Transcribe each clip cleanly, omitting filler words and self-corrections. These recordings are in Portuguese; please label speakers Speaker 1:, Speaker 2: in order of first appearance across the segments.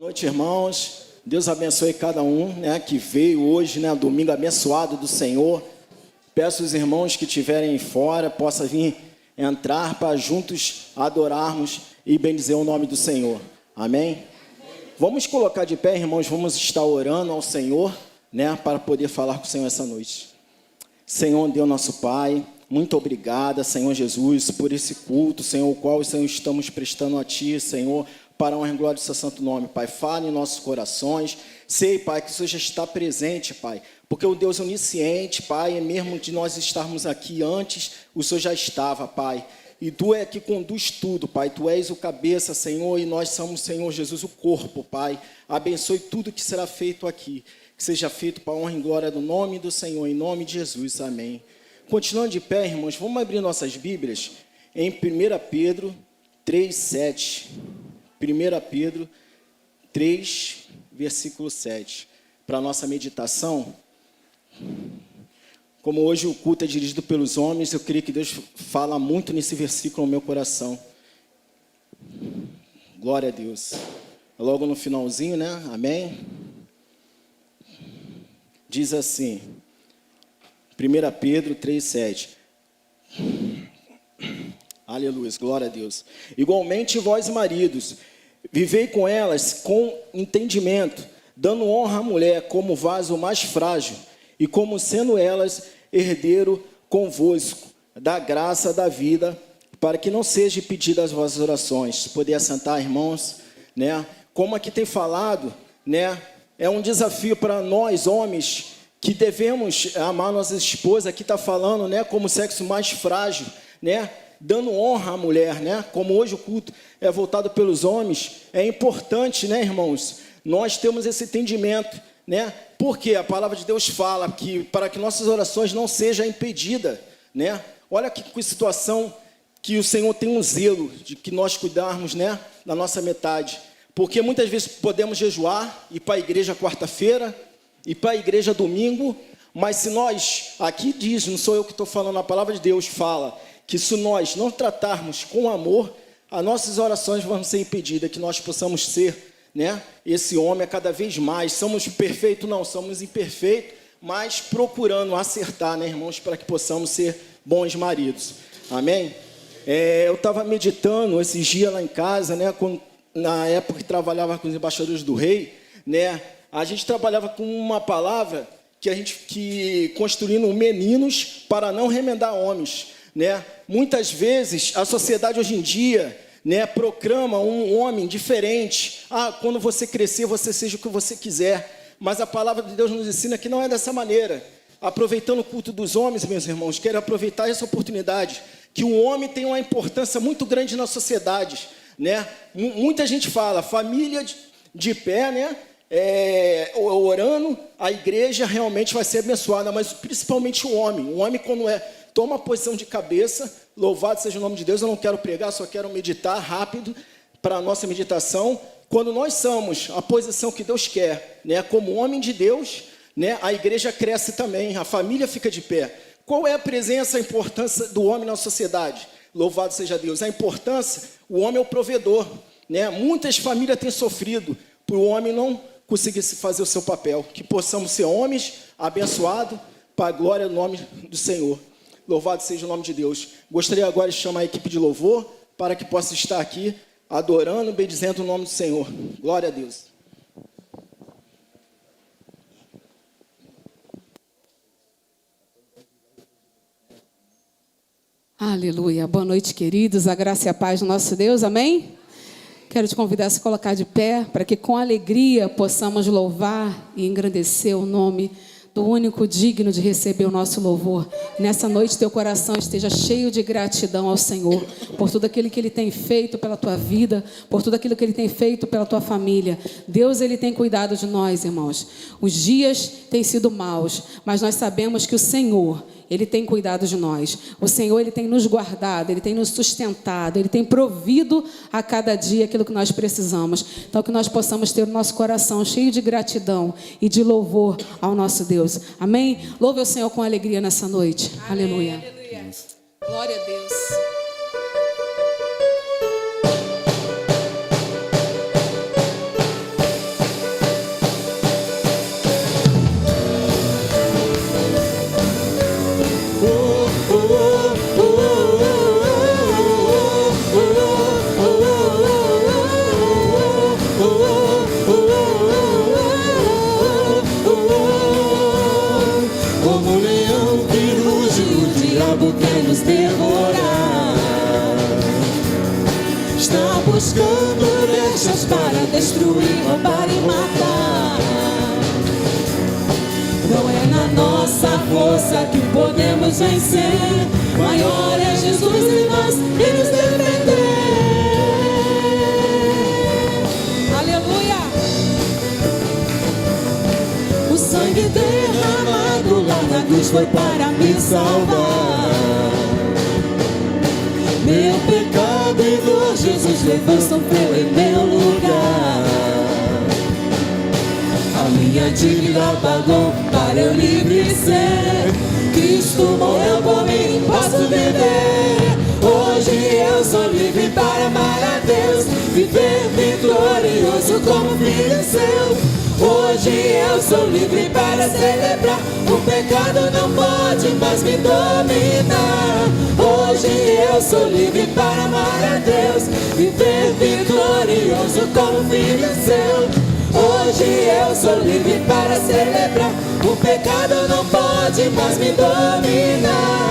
Speaker 1: Boa noite, irmãos. Deus abençoe cada um, que veio hoje, domingo abençoado do Senhor. Peço aos irmãos que estiverem fora, possam vir entrar para juntos adorarmos e bendizer o nome do Senhor. Amém? Vamos colocar de pé, irmãos, vamos estar orando ao Senhor, para poder falar com o Senhor essa noite. Senhor, Deus nosso Pai, muito obrigada, Senhor Jesus, por esse culto, Senhor, o qual, Senhor, estamos prestando a Ti, Senhor, para a honra e glória do seu santo nome, Pai. Fale em nossos corações. Sei, Pai, que o Senhor já está presente, Pai, porque o Deus onisciente, Pai, é mesmo de nós estarmos aqui antes, o Senhor já estava, Pai. E Tu é que conduz tudo, Pai. Tu és o cabeça, Senhor, e nós somos, Senhor Jesus, o corpo, Pai. Abençoe tudo que será feito aqui. Que seja feito para a honra e glória do nome do Senhor, em nome de Jesus. Amém. Continuando de pé, irmãos, vamos abrir nossas Bíblias em 1 Pedro 3:7. 1 Pedro 3, versículo 7. Para a nossa meditação, como hoje o culto é dirigido pelos homens, eu creio que Deus fala muito nesse versículo no meu coração. Glória a Deus. Logo no finalzinho, Amém? Diz assim, 1 Pedro 3:7. Aleluia, glória a Deus. Igualmente vós, maridos, vivei com elas com entendimento, dando honra à mulher como vaso mais frágil, e como sendo elas herdeiro convosco da graça da vida, para que não seja impedida as vossas orações. Poder assentar, irmãos, Como aqui tem falado, é um desafio para nós, homens, que devemos amar nossa esposa. Aqui está falando, como sexo mais frágil, dando honra à mulher, Como hoje o culto é voltado pelos homens, é importante, irmãos, nós temos esse entendimento, Porque a palavra de Deus fala que para que nossas orações não sejam impedidas, Olha que situação que o Senhor tem um zelo de que nós cuidarmos, da nossa metade. Porque muitas vezes podemos jejuar, ir para a igreja quarta-feira, ir para a igreja domingo, mas se nós, aqui diz, não sou eu que estou falando, a palavra de Deus fala, que se nós não tratarmos com amor, as nossas orações vão ser impedidas, que nós possamos ser, esse homem a cada vez mais. Somos perfeitos? Não, somos imperfeitos, mas procurando acertar, irmãos, para que possamos ser bons maridos. Amém? Eu estava meditando esses dias lá em casa, na época que trabalhava com os embaixadores do rei, a gente trabalhava com uma palavra que construindo meninos para não remendar homens, Muitas vezes a sociedade hoje em dia, proclama um homem diferente. Quando você crescer, você seja o que você quiser. Mas a palavra de Deus nos ensina que não é dessa maneira. Aproveitando o culto dos homens, meus irmãos, quero aproveitar essa oportunidade, que o homem tem uma importância muito grande na sociedade, Muita gente fala, família de pé, orando, a igreja realmente vai ser abençoada, mas principalmente o homem quando toma a posição de cabeça, louvado seja o nome de Deus. Eu não quero pregar, só quero meditar rápido para a nossa meditação. Quando nós somos a posição que Deus quer, como homem de Deus, a igreja cresce também, a família fica de pé. Qual é a presença, a importância do homem na sociedade? Louvado seja Deus. A importância, o homem é o provedor, Muitas famílias têm sofrido por o homem não conseguir fazer o seu papel. Que possamos ser homens abençoados para a glória do nome do Senhor. Louvado seja o nome de Deus. Gostaria agora de chamar a equipe de louvor para que possa estar aqui adorando, bendizendo o nome do Senhor. Glória a Deus.
Speaker 2: Aleluia. Boa noite, queridos. A graça e a paz do nosso Deus. Amém? Quero te convidar a se colocar de pé para que com alegria possamos louvar e engrandecer o nome do único digno de receber o nosso louvor. Nessa noite teu coração esteja cheio de gratidão ao Senhor, por tudo aquilo que Ele tem feito pela tua vida, por tudo aquilo que Ele tem feito pela tua família. Deus, Ele tem cuidado de nós, irmãos. Os dias têm sido maus, mas nós sabemos que o Senhor, Ele tem cuidado de nós. O Senhor, Ele tem nos guardado, Ele tem nos sustentado, Ele tem provido a cada dia aquilo que nós precisamos. Então, que nós possamos ter o nosso coração cheio de gratidão e de louvor ao nosso Deus. Amém? Louve o Senhor com alegria nessa noite. Amém. Aleluia. Aleluia. Glória a Deus.
Speaker 3: inimigo quer nos devorar. Está buscando brechas para destruir, roubar e matar. Não é na nossa força que podemos vencer. Maior é Jesus em nós e nos defender.
Speaker 2: Aleluia!
Speaker 3: O sangue derramado lá na cruz foi para me salvar. Meu pecado e dor Jesus levou, sofreu em meu lugar. A minha dívida pagou para eu livre ser. Cristo morreu por mim, posso viver. Hoje eu sou livre para amar a Deus, viver vitorioso como filho seu. Hoje eu sou livre para celebrar. O pecado não pode mais me dominar. Hoje eu sou livre para amar a Deus, viver vitorioso como filho seu. Hoje eu sou livre para celebrar. O pecado não pode mais me dominar.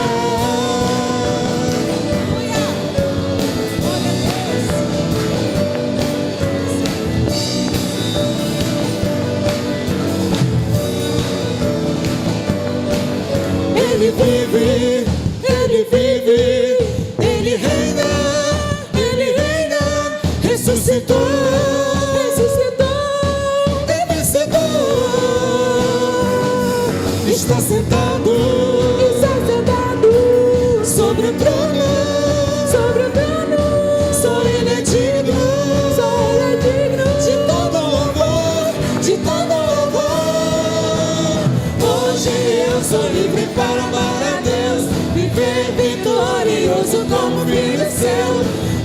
Speaker 3: Ele vive, Ele vive, Ele reina, ressuscitou, vencedor, está sentado sobre o trono, só Ele é digno, de todo louvor, Hoje eu sou livre para amar a Deus, viver vitorioso como filho seu.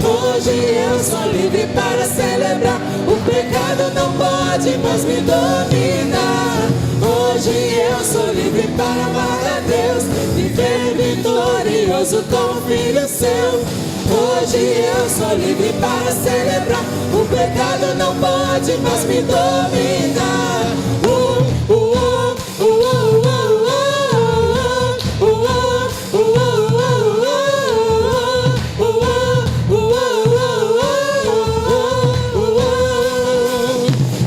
Speaker 3: Hoje eu sou livre para celebrar. O pecado não pode mais me dominar. Hoje eu sou livre para amar a Deus, viver vitorioso como filho seu. Hoje eu sou livre para celebrar. O pecado não pode mais me dominar.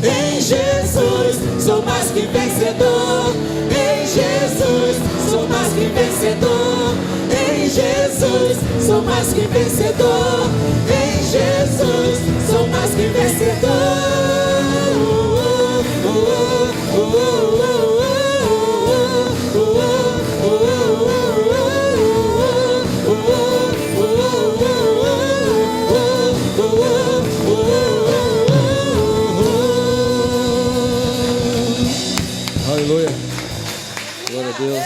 Speaker 3: Em Jesus sou mais que vencedor. Em Jesus sou mais que vencedor. Em Jesus sou mais que vencedor. Em Jesus sou mais que vencedor.
Speaker 4: Aleluia. Glória a Deus.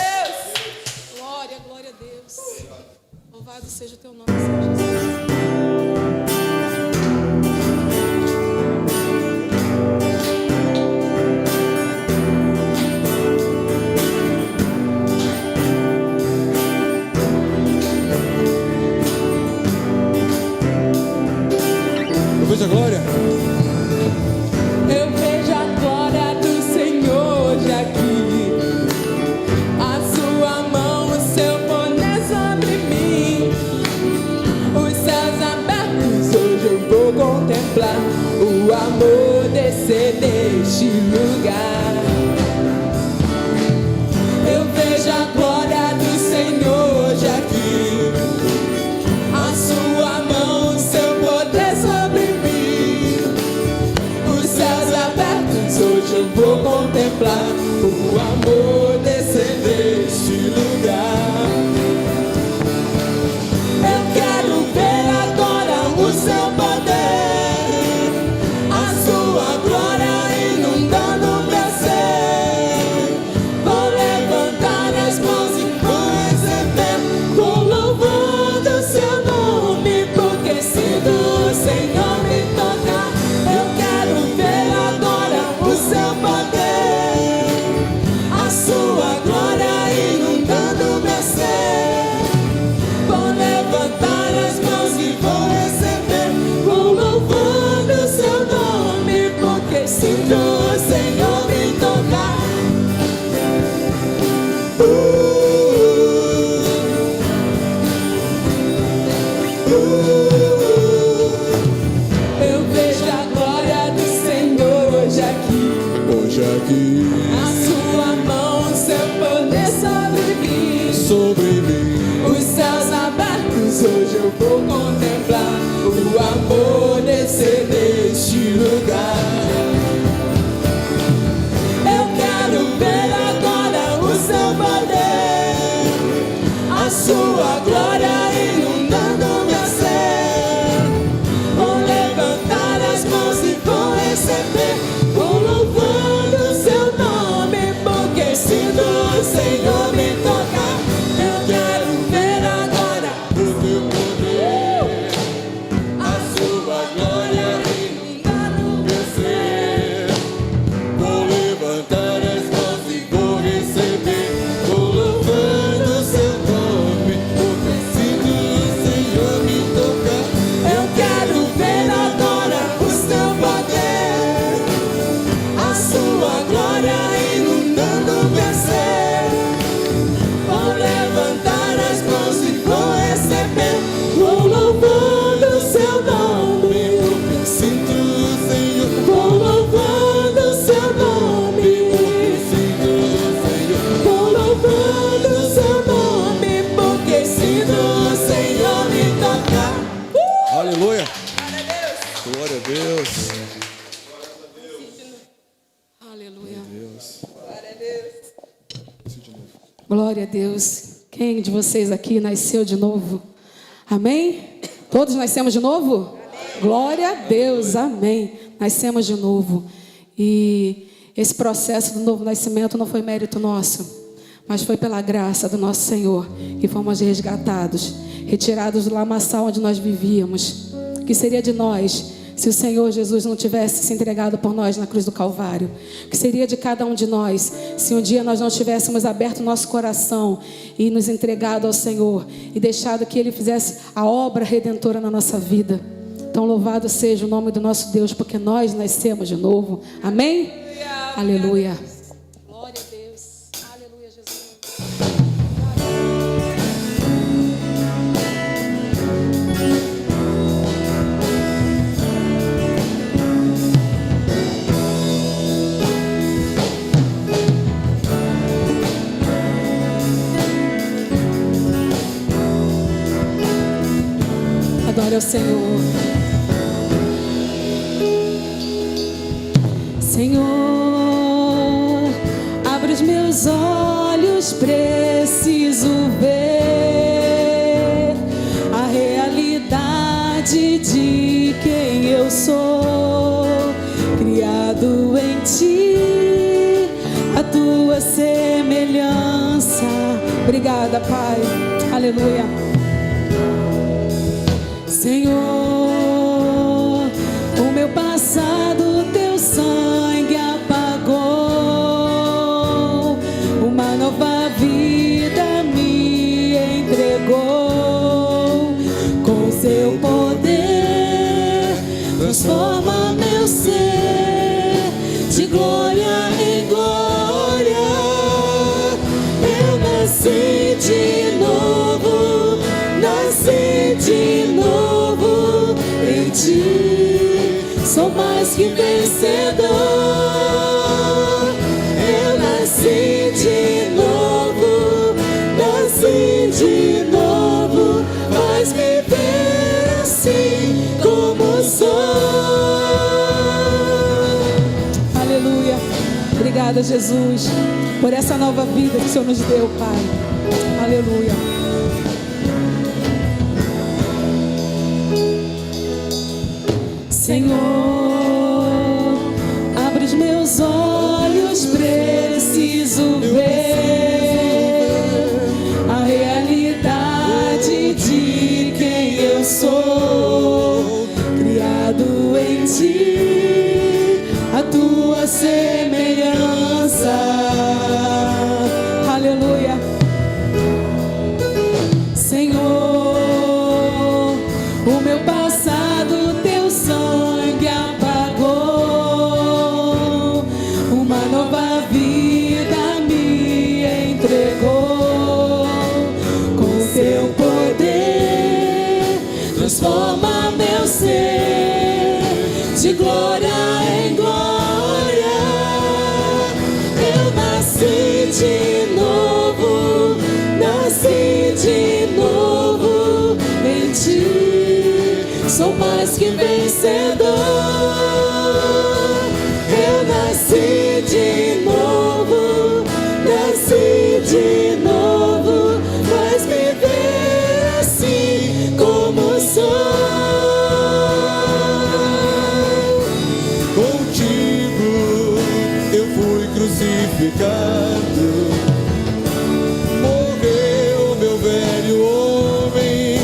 Speaker 2: Glória, glória a Deus. Louvado seja o teu nome, Senhor Jesus.
Speaker 4: Eu vejo a glória.
Speaker 3: Eu vejo a glória do Senhor hoje aqui. A sua mão, o seu poder sobre mim. Eu vejo a glória do Senhor hoje aqui.
Speaker 4: Hoje aqui
Speaker 3: A sua mão, o seu poder sobre mim. Os céus abertos, hoje eu vou contemplar o amor descer neste lugar. Eu quero ver agora o seu poder, a sua glória inundando meu ser. Vou levantar as mãos e vou receber, vou louvando o seu nome, porque sinto o Senhor me tocar. Eu quero ver agora o teu poder, a sua glória inundando meu ser. Vou levantar as mãos e vou receber, vou louvando o seu nome, porque sinto o Senhor me tocar. Eu quero ver agora o seu poder, a sua glória inundando meu ser. Vou levantar as mãos e vou receber, vou louvando o seu nome, porque sinto o Senhor. Vou louvando o seu nome, porque sinto o Senhor. Vou louvando o seu nome, porque sinto o Senhor me tocar.
Speaker 4: Aleluia. Glória a Deus.
Speaker 2: Aleluia.
Speaker 4: Deus.
Speaker 2: Glória a Deus. Quem de vocês aqui nasceu de novo? Amém? Todos nascemos de novo? Glória a Deus. Amém. Nascemos de novo. E esse processo do novo nascimento não foi mérito nosso, mas foi pela graça do nosso Senhor que fomos resgatados, retirados do lamaçal onde nós vivíamos. O que seria de nós se o Senhor Jesus não tivesse se entregado por nós na cruz do Calvário? O que seria de cada um de nós se um dia nós não tivéssemos aberto nosso coração e nos entregado ao Senhor e deixado que Ele fizesse a obra redentora na nossa vida? Então louvado seja o nome do nosso Deus, porque nós nascemos de novo. Amém? Aleluia. Glória a Deus. Aleluia, Jesus. Adore ao Senhor. Senhor, abre os meus olhos, preciso ver a realidade de quem eu sou, criado em Ti, a Tua semelhança. Obrigada, Pai. Aleluia. Senhor, o meu passado Teu sangue apagou, uma nova vida me entregou. Com Seu poder transforma meu ser de glória em glória. Eu nasci de novo, nasci de novo em Ti, sou mais que vencedor. Eu nasci de novo, faz-me ver assim como sou. Aleluia. Obrigada, Jesus, por essa nova vida que o Senhor nos deu, Pai. Aleluia. Senhor, abre os meus olhos, preciso ver a realidade de quem eu sou, criado em Ti, a Tua semelhança. Aleluia. Senhor, o meu passado Teu sangue
Speaker 3: transforma meu ser de glória em glória. Eu nasci de novo em ti. Sou mais que vencedor. Eu nasci de novo, faz me ver assim como sou.
Speaker 4: Contigo eu fui crucificado, morreu meu velho homem,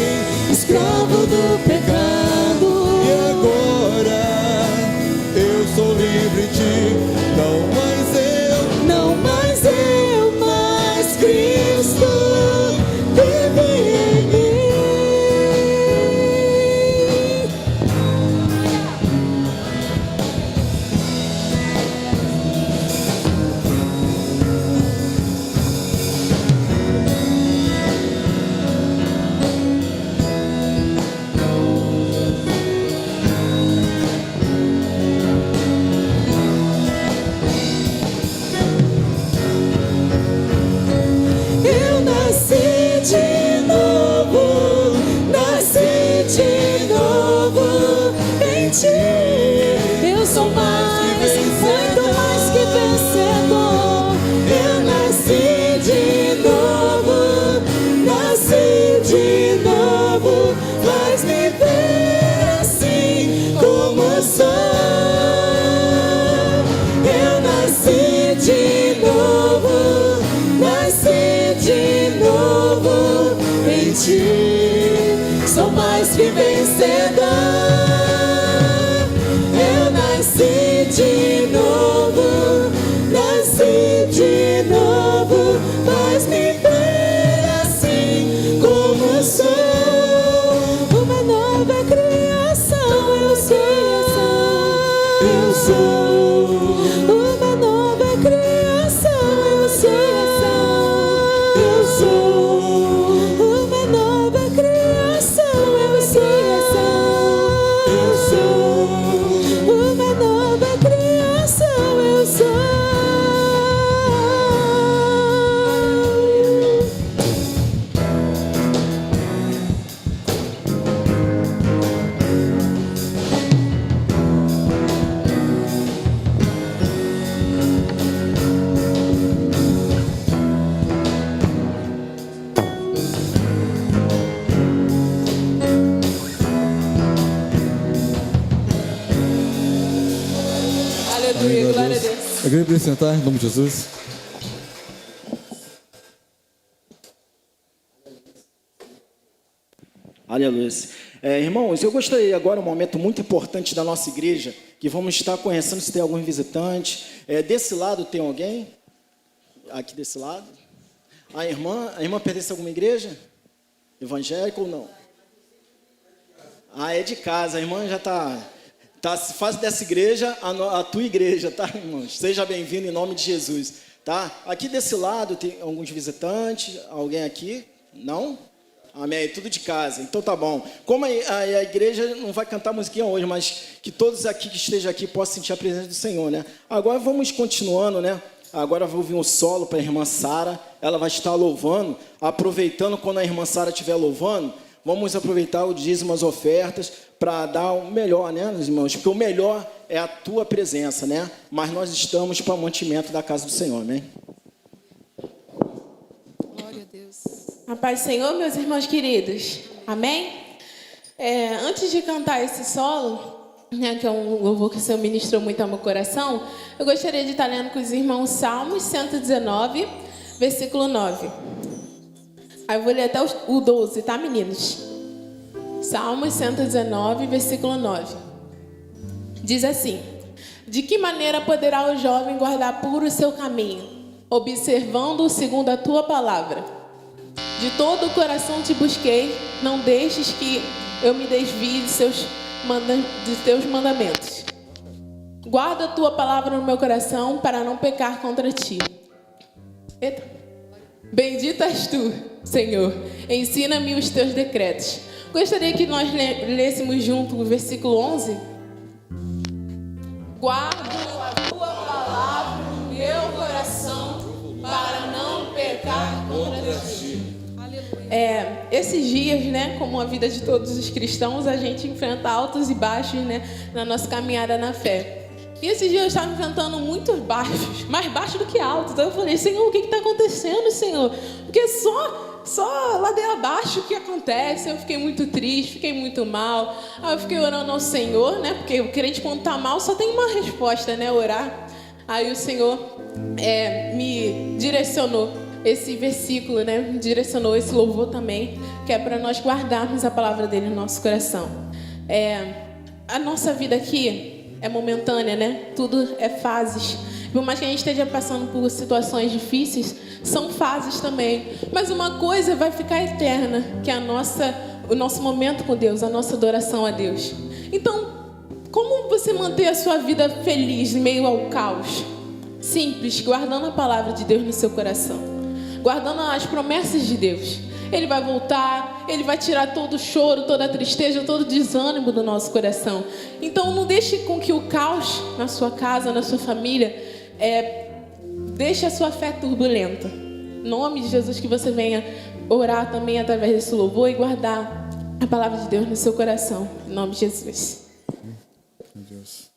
Speaker 3: Escravo do pecado,
Speaker 4: e agora eu sou livre em ti.
Speaker 3: não mais eu, mas Cristo vive em mim. Eu nasci de novo em ti. Eu sou muito mais que vencedor. Eu nasci de novo, faz me ver assim como sou. Eu nasci de novo em ti. Sou mais que vencedor. Eu nasci de novo, faz me ver assim como sou. Uma nova criação eu sou. Uma nova criação eu sou. Uma nova criação eu sou. Uma nova criação eu sou.
Speaker 2: Aleluia, glória a Deus.
Speaker 4: A igreja precisa sentar em nome de Jesus.
Speaker 1: Aleluia. Irmãos, eu gostaria agora, um momento muito importante da nossa igreja, que vamos estar conhecendo se tem algum visitante. Desse lado tem alguém? Aqui desse lado? A irmã pertence a alguma igreja? Evangélica ou não? É de casa. A irmã já faz dessa igreja a tua igreja, tá, irmãos? Seja bem-vindo em nome de Jesus, tá? Aqui desse lado tem alguns visitantes, alguém aqui? Não? Amém, tudo de casa, então tá bom. Como a igreja não vai cantar musiquinha hoje, mas que todos aqui que estejam aqui possam sentir a presença do Senhor, né? Agora vamos continuando, né? Agora vou ouvir um solo para a irmã Sara, ela vai estar louvando, aproveitando quando a irmã Sara estiver louvando, vamos aproveitar o dízimo, as ofertas, para dar o melhor, né, irmãos? Porque o melhor é a tua presença, né? Mas nós estamos para o mantimento da casa do Senhor, amém?
Speaker 2: Glória a Deus.
Speaker 5: A paz do Senhor, meus irmãos queridos. Amém? Antes de cantar esse solo, né, que é um louvor que o Senhor ministrou muito ao meu coração, eu gostaria de estar lendo com os irmãos Salmos 119, versículo 9. Aí eu vou ler até o 12, tá, meninos? Salmos 119, versículo 9. Diz assim: de que maneira poderá o jovem guardar puro o seu caminho, observando-o segundo a tua palavra? De todo o coração te busquei, não deixes que eu me desvie de teus mandamentos. Guarda a tua palavra no meu coração para não pecar contra ti. Eita. Bendito és tu, Senhor. Ensina-me os teus decretos. Gostaria que nós lêssemos junto o versículo 11. Guardo a tua palavra no meu coração para não pecar contra ti. Esses dias, né, como a vida de todos os cristãos, a gente enfrenta altos e baixos, né, na nossa caminhada na fé. E esses dias eu estava enfrentando muitos baixos, mais baixos do que altos. Então eu falei, Senhor, o que está acontecendo, Senhor? Porque só ladeira abaixo que acontece. Eu fiquei muito triste, fiquei muito mal. Aí eu fiquei orando ao Senhor, né? Porque o crente, quando está mal, só tem uma resposta, né? Orar. Aí o Senhor me direcionou esse versículo, né? Me direcionou esse louvor também, que é para nós guardarmos a palavra dele no nosso coração. A nossa vida aqui é momentânea, né? Tudo é fases. Por mais que a gente esteja passando por situações difíceis, são fases também. Mas uma coisa vai ficar eterna, que é o nosso momento com Deus, a nossa adoração a Deus. Então, como você manter a sua vida feliz em meio ao caos? Simples, guardando a palavra de Deus no seu coração, guardando as promessas de Deus. Ele vai voltar, Ele vai tirar todo o choro, toda a tristeza, todo o desânimo do nosso coração. Então não deixe com que o caos na sua casa, na sua família, deixe a sua fé turbulenta. Em nome de Jesus, que você venha orar também através desse louvor e guardar a palavra de Deus no seu coração. Em nome de Jesus.
Speaker 4: Meu Deus.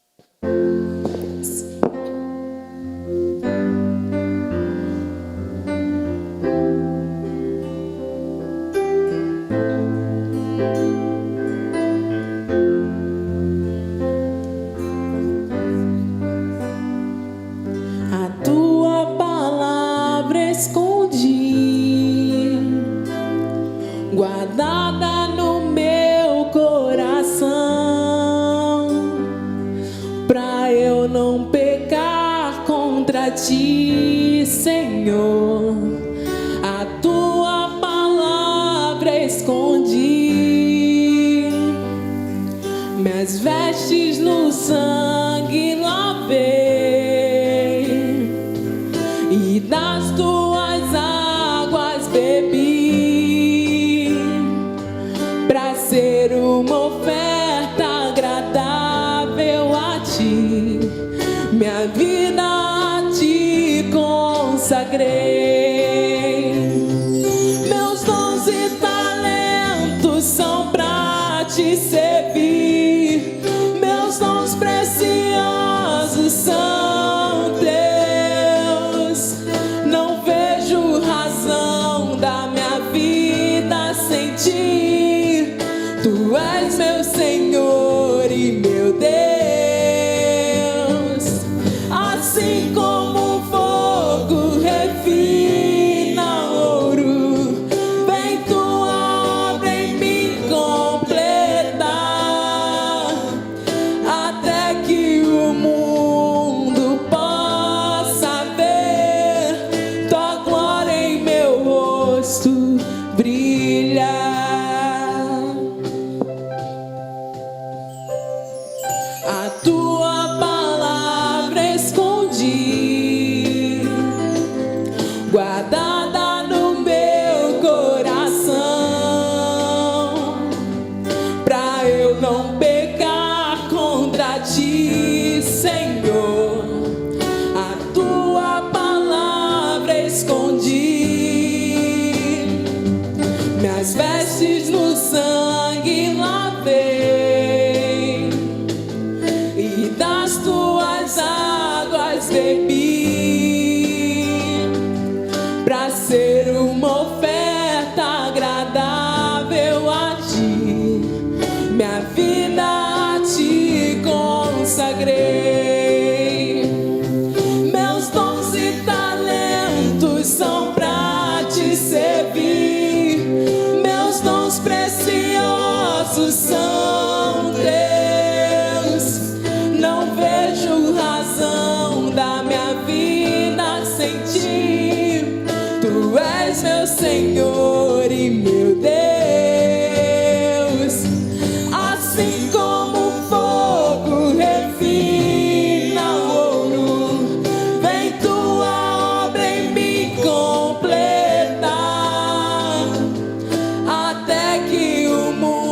Speaker 3: Guardada no meu coração, pra eu não pecar contra ti, Senhor. A tua palavra escondi, minhas vestes no sangue lavei, e das tuas águas bebi, ser uma oferta agradável a ti, minha vida a ti consagrei. Meus dons e talentos são pra te servir, meus dons preciosos são teus. Não vejo razão da minha vida sem ti. Tu és meu Senhor e meu Deus. Assim como o fogo refina ouro, vem tua obra em mim completar, até que o mundo possa ver tua glória em meu rosto brilhar. A tua palavra escondi, guardada no meu coração, pra eu não pecar contra ti, Senhor. A tua palavra escondi, minhas vestes no sangue lavei, e das tuas águas bebi, pra ser uma oferta agradável a ti, minha vida a ti consagrei. Meus dons e talentos são pra te servir, meus dons preciosos são teus. Não vejo razão da minha vida sem ti. Tu és meu Senhor e meu Deus. Assim como o fogo refina ouro, vem tua obra em mim completar, até que o mundo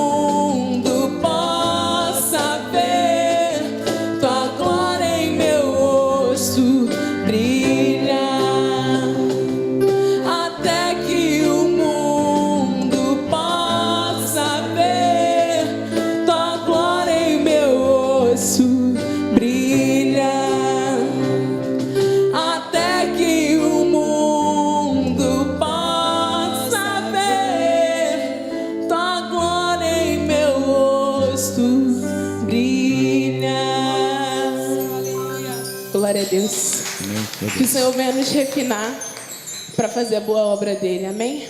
Speaker 5: Deus. Que o Senhor venha nos refinar para fazer a boa obra dele. Amém?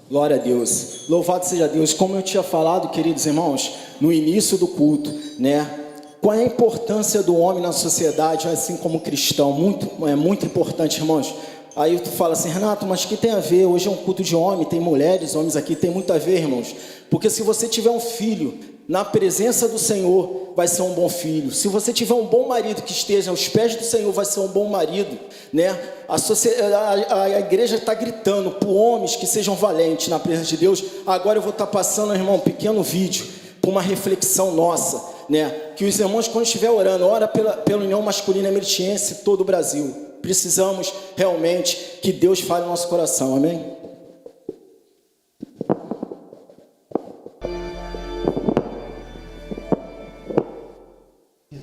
Speaker 1: Glória a Deus. Louvado seja Deus. Como eu tinha falado, queridos irmãos, no início do culto, né? Qual é a importância do homem na sociedade, assim como cristão? É muito importante, irmãos. Aí tu fala assim, Renato, mas o que tem a ver? Hoje é um culto de homem, tem mulheres, homens aqui, tem muito a ver, irmãos. Porque se você tiver um filho na presença do Senhor, vai ser um bom filho. Se você tiver um bom marido que esteja aos pés do Senhor, vai ser um bom marido, né? A igreja está gritando por homens que sejam valentes na presença de Deus. Agora eu vou estar passando, irmão, um pequeno vídeo para uma reflexão nossa, né? Que os irmãos, quando estiver orando, ora pela União Masculina Meritiense, todo o Brasil. Precisamos realmente que Deus fale no nosso coração, amém?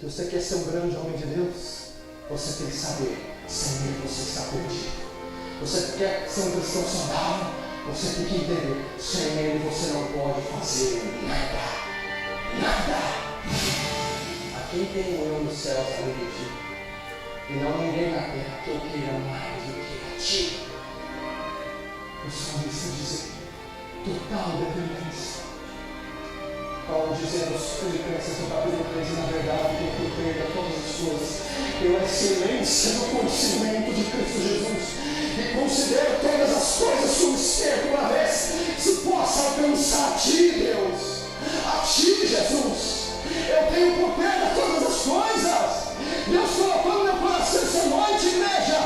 Speaker 6: Você quer ser um grande homem de Deus? Você tem que saber, sem Ele você está perdido. Você quer ser um cristão saudável? Você tem que entender, sem Ele você não pode fazer nada. Nada! A quem tem eu nos céus além de ti? E não ninguém na terra que eu queira mais do que a ti. O salmista diz total dependência. Paulo dizendo aos Filipenses no capítulo 13, na verdade, que eu creio a todas as coisas, pela excelência do conhecimento de Cristo Jesus, e considero todas as coisas como esterco, uma vez se possa alcançar a ti, Deus, a ti, Jesus. Eu tenho por perda todas as coisas. Deus colocou no meu coração essa noite, igreja.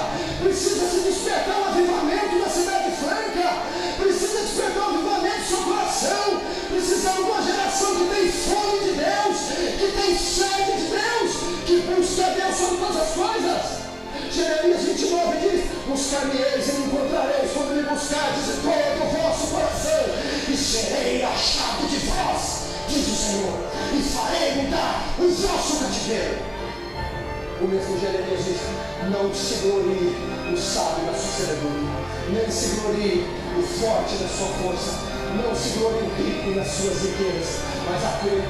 Speaker 6: Precisa se despertar um avivamento da cidade franca. Precisa despertar um avivamento do seu coração. Precisamos de uma geração que tem fome de Deus, que tem sede de Deus, que busca Deus sobre todas as coisas. Jeremias 29 diz: buscar-me-eis e me encontrareis quando me buscardes de todo o vosso coração, e serei achado de vós, diz o Senhor, e farei mudar o vosso cativeiro. O mesmo Jeremias diz: não se glorie o sábio da sua sabedoria, nem se glorie o forte da sua força, não se glorie o rico nas suas riquezas, mas aquele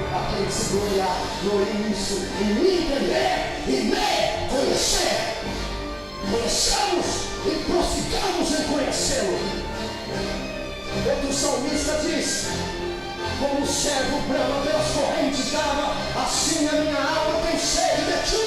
Speaker 6: que se gloriar, glorie nisso, em me entender e me conhecer. Conheçamos e prossigamos em conhecê-lo. Outro salmista diz: como o servo brama pelas correntes d'água, assim a minha alma tem sede de ti.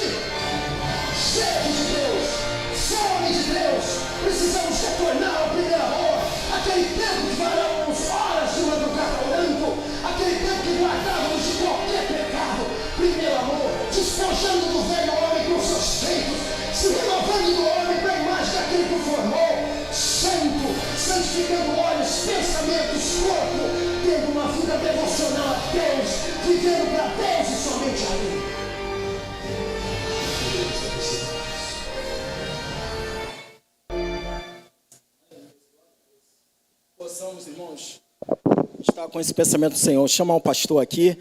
Speaker 6: Sede de Deus, fome de Deus. Precisamos retornar ao primeiro amor, aquele tempo que varamos horas de madrugada orando, aquele tempo que guardávamos de qualquer pecado. Primeiro amor, despojando do velho homem com seus feitos, se renovando do homem para a imagem daquele que o formou, santo, santificando olhos, pensamentos, corpo, tendo uma vida devocional a Deus, vivendo para Deus e somente a Ele.
Speaker 1: Possamos, irmãos, estar com esse pensamento do Senhor. Chamar um pastor aqui.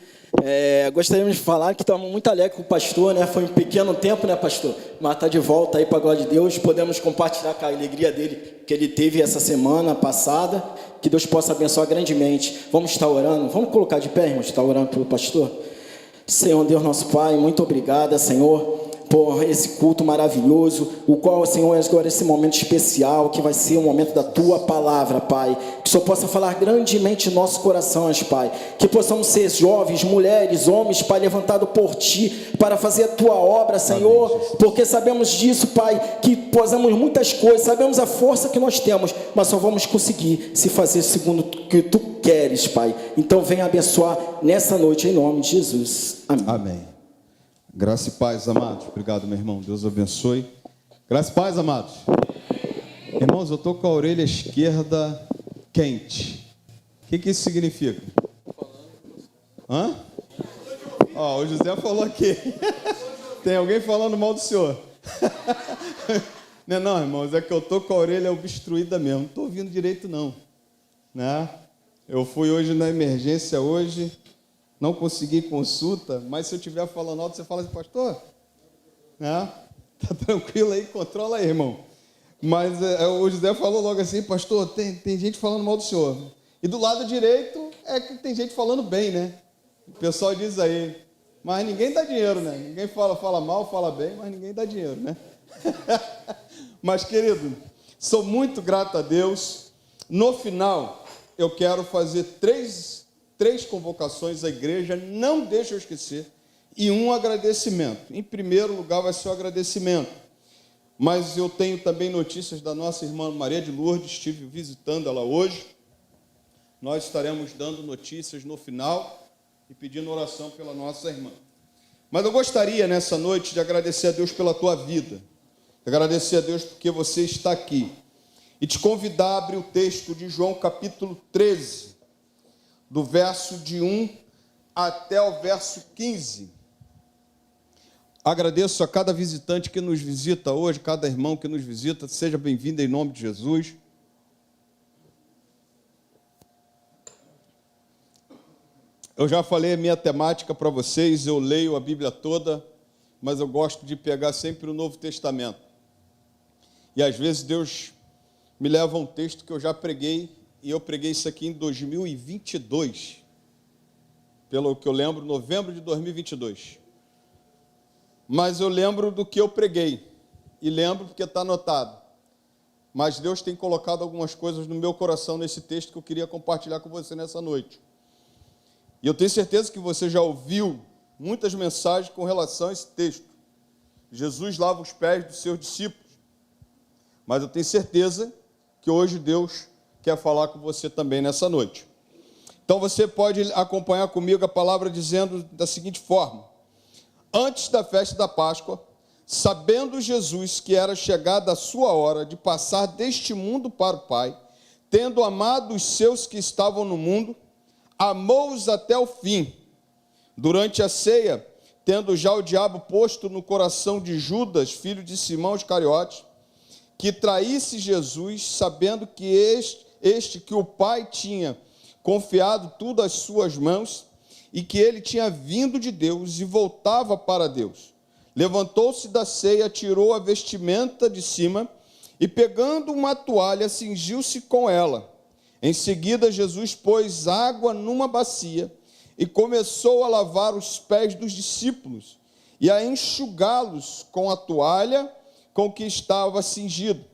Speaker 1: Gostaríamos de falar que estamos muito alegres com o pastor, né? Foi um pequeno tempo, né, pastor? Mas está de volta aí para a glória de Deus. Podemos compartilhar com a alegria dele que ele teve essa semana passada. Que Deus possa abençoar grandemente. Vamos estar orando. Vamos colocar de pé, irmãos, estar orando pelo pastor. Senhor Deus, nosso Pai, muito obrigado, Senhor, por esse culto maravilhoso, o qual, Senhor, agora esse momento especial, que vai ser o momento da Tua Palavra, Pai, que o Senhor possa falar grandemente em nossos corações, Pai, que possamos ser jovens, mulheres, homens, Pai, levantados por Ti, para fazer a Tua obra, Senhor, porque sabemos disso, Pai, que possamos muitas coisas, sabemos a força que nós temos, mas só vamos conseguir se fazer segundo o que Tu queres, Pai. Então venha abençoar nessa noite, em nome de Jesus. Amém.
Speaker 4: Amém. Graça e paz, amados. Obrigado, meu irmão. Deus abençoe. Graça e paz, amados. Irmãos, eu estou com a orelha esquerda quente. O que isso significa? Hã? Ó, o José falou aqui. Tem alguém falando mal do senhor. Não, irmãos, é que eu estou com a orelha obstruída mesmo. Não estou ouvindo direito, não. Né? Eu fui hoje na emergência hoje. Não consegui consulta, mas se eu estiver falando alto, você fala assim, pastor, né? Tá tranquilo aí, controla aí, irmão. Mas o José falou logo assim, pastor, tem gente falando mal do senhor. E do lado direito é que tem gente falando bem, né? O pessoal diz aí, Mas ninguém dá dinheiro, né? Ninguém fala mal, fala bem, mas ninguém dá dinheiro, né? Mas, querido, sou muito grato a Deus. No final, eu quero fazer três convocações à igreja, não deixa eu esquecer, e um agradecimento. Em primeiro lugar vai ser o agradecimento. Mas eu tenho também notícias da nossa irmã Maria de Lourdes, estive visitando ela hoje. Nós estaremos dando notícias no final e pedindo oração pela nossa irmã. Mas eu gostaria nessa noite de agradecer a Deus pela tua vida, agradecer a Deus porque você está aqui, e te convidar a abrir o texto de João capítulo 13, do verso de 1 até o verso 15. Agradeço a cada visitante que nos visita hoje, cada irmão que nos visita, seja bem-vindo em nome de Jesus. Eu já falei a minha temática para vocês, eu leio a Bíblia toda, mas eu gosto de pegar sempre o Novo Testamento. E às vezes Deus me leva a um texto que eu já preguei, e eu preguei isso aqui em 2022, pelo que eu lembro, novembro de 2022. Mas eu lembro do que eu preguei, e lembro porque está anotado. Mas Deus tem colocado algumas coisas no meu coração nesse texto que eu queria compartilhar com você nessa noite. E eu tenho certeza que você já ouviu muitas mensagens com relação a esse texto. Jesus lava os pés dos seus discípulos. Mas eu tenho certeza que hoje Deus quer falar com você também nessa noite. Então você pode acompanhar comigo a palavra dizendo da seguinte forma: antes da festa da Páscoa, sabendo Jesus que era chegada a sua hora de passar deste mundo para o Pai, tendo amado os seus que estavam no mundo, amou-os até o fim. Durante a ceia, tendo já o diabo posto no coração de Judas, filho de Simão Iscariotes, que traísse Jesus, sabendo que este que o Pai tinha confiado tudo às suas mãos, e que ele tinha vindo de Deus e voltava para Deus. Levantou-se da ceia, tirou a vestimenta de cima, e pegando uma toalha, cingiu-se com ela. Em seguida, Jesus pôs água numa bacia e começou a lavar os pés dos discípulos e a enxugá-los com a toalha com que estava cingido.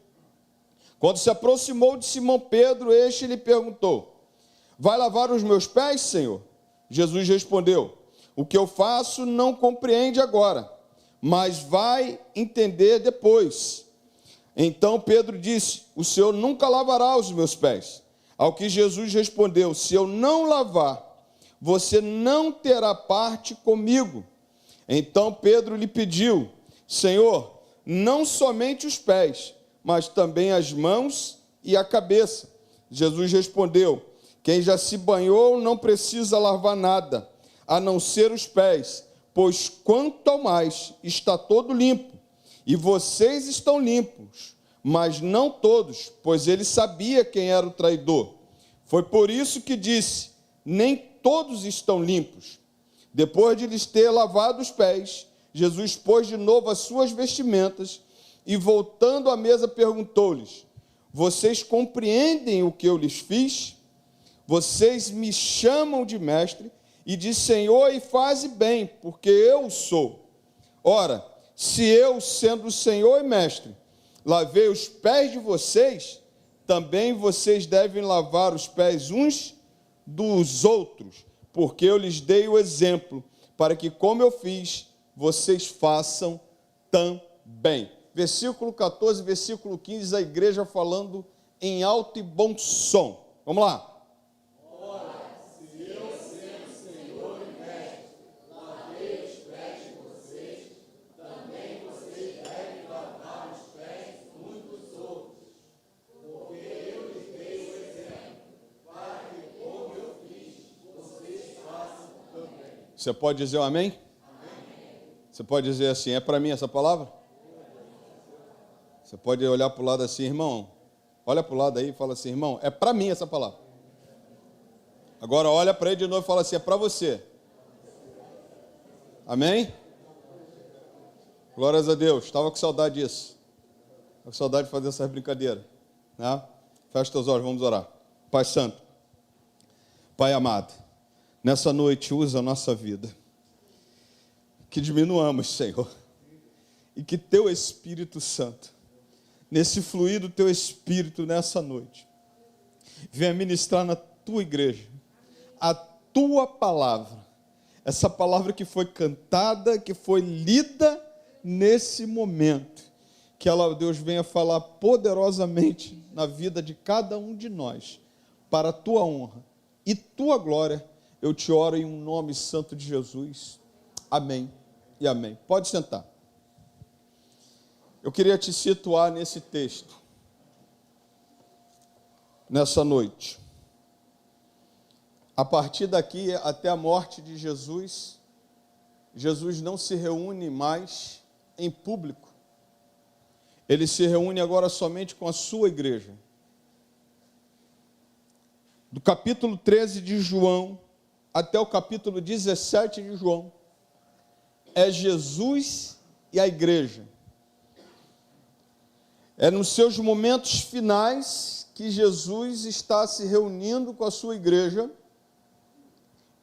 Speaker 4: Quando se aproximou de Simão Pedro, este lhe perguntou: vai lavar os meus pés, Senhor? Jesus respondeu: o que eu faço não compreende agora, mas vai entender depois. Então Pedro disse: o Senhor nunca lavará os meus pés. Ao que Jesus respondeu: se eu não lavar, você não terá parte comigo. Então Pedro lhe pediu: Senhor, não somente os pés, mas também as mãos e a cabeça. Jesus respondeu: quem já se banhou não precisa lavar nada, a não ser os pés, pois quanto ao mais está todo limpo. E vocês estão limpos, mas não todos, pois ele sabia quem era o traidor. Foi por isso que disse: nem todos estão limpos. Depois de lhes ter lavado os pés, Jesus pôs de novo as suas vestimentas e, voltando à mesa, perguntou-lhes: vocês compreendem o que eu lhes fiz? Vocês me chamam de mestre e de Senhor, e fazem bem, porque eu sou. Ora, se eu, sendo o Senhor e mestre, lavei os pés de vocês, também vocês devem lavar os pés uns dos outros, porque eu lhes dei o exemplo, para que, como eu fiz, vocês façam também. Versículo 14, versículo 15, a igreja falando em alto e bom som. Vamos lá. Você pode dizer um amém? Amém. Você pode dizer assim: é para mim essa palavra? Você pode olhar para o lado assim: irmão, olha para o lado aí e fala assim: irmão, é para mim essa palavra. Agora olha para ele de novo e fala assim: é para você. Amém? Glórias a Deus. Estava com saudade disso. Estava com saudade de fazer essas brincadeiras, né? Fecha teus olhos, vamos orar. Pai Santo, Pai amado, nessa noite usa a nossa vida. que diminuamos, Senhor, e que teu Espírito Santo, nesse fluir do teu Espírito nessa noite, venha ministrar na tua igreja a tua palavra, essa palavra que foi cantada, que foi lida nesse momento, que ela, Deus, venha falar poderosamente na vida de cada um de nós, para a tua honra e tua glória. Eu te oro em um nome santo de Jesus. Amém e amém. Pode sentar. Eu queria te situar nesse texto, nessa noite. A partir daqui até a morte de Jesus, Jesus não se reúne mais em público. Ele se reúne agora somente com a sua igreja. Do capítulo 13 de João até o capítulo 17 de João, é Jesus e a igreja. É nos seus momentos finais que Jesus está se reunindo com a sua igreja.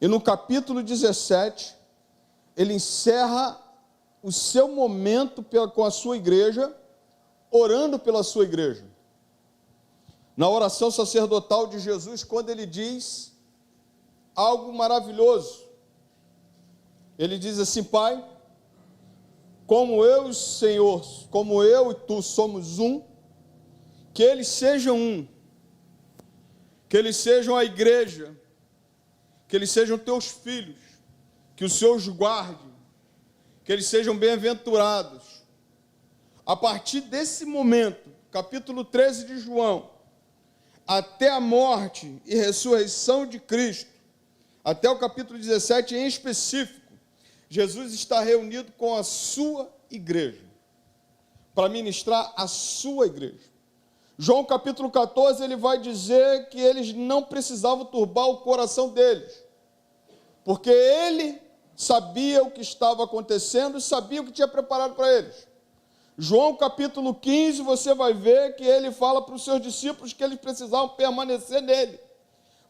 Speaker 4: E no capítulo 17, ele encerra o seu momento com a sua igreja, orando pela sua igreja. Na oração sacerdotal de Jesus, quando ele diz algo maravilhoso, ele diz assim: Pai, como eu, Senhor, como eu e tu somos um, que eles sejam um, que eles sejam a igreja, que eles sejam teus filhos, que o Senhor os guarde, que eles sejam bem-aventurados. A partir desse momento, capítulo 13 de João, até a morte e ressurreição de Cristo, até o capítulo 17 em específico, Jesus está reunido com a sua igreja, para ministrar a sua igreja. João capítulo 14, ele vai dizer que eles não precisavam turbar o coração deles, porque ele sabia o que estava acontecendo e sabia o que tinha preparado para eles. João capítulo 15, você vai ver que ele fala para os seus discípulos que eles precisavam permanecer nele,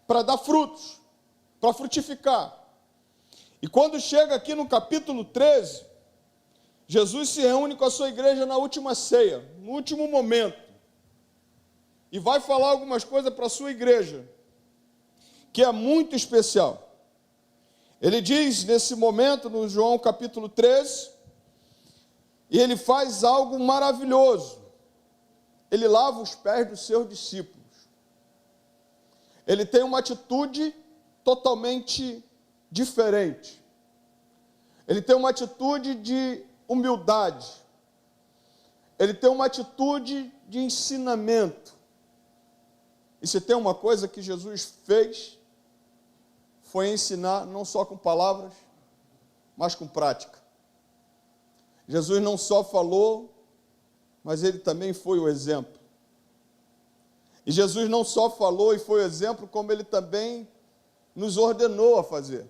Speaker 4: para dar frutos, para frutificar. E quando chega aqui no capítulo 13, Jesus se reúne com a sua igreja na última ceia, no último momento, e vai falar algumas coisas para a sua igreja, que é muito especial. Ele diz nesse momento, no João capítulo 13, e ele faz algo maravilhoso. Ele lava os pés dos seus discípulos. Ele tem uma atitude totalmente diferente. Ele tem uma atitude de humildade. Ele tem uma atitude de ensinamento. E se tem uma coisa que Jesus fez, foi ensinar não só com palavras, mas com prática. Jesus não só falou, mas ele também foi o exemplo. E Jesus não só falou e foi o exemplo, como ele também nos ordenou a fazer.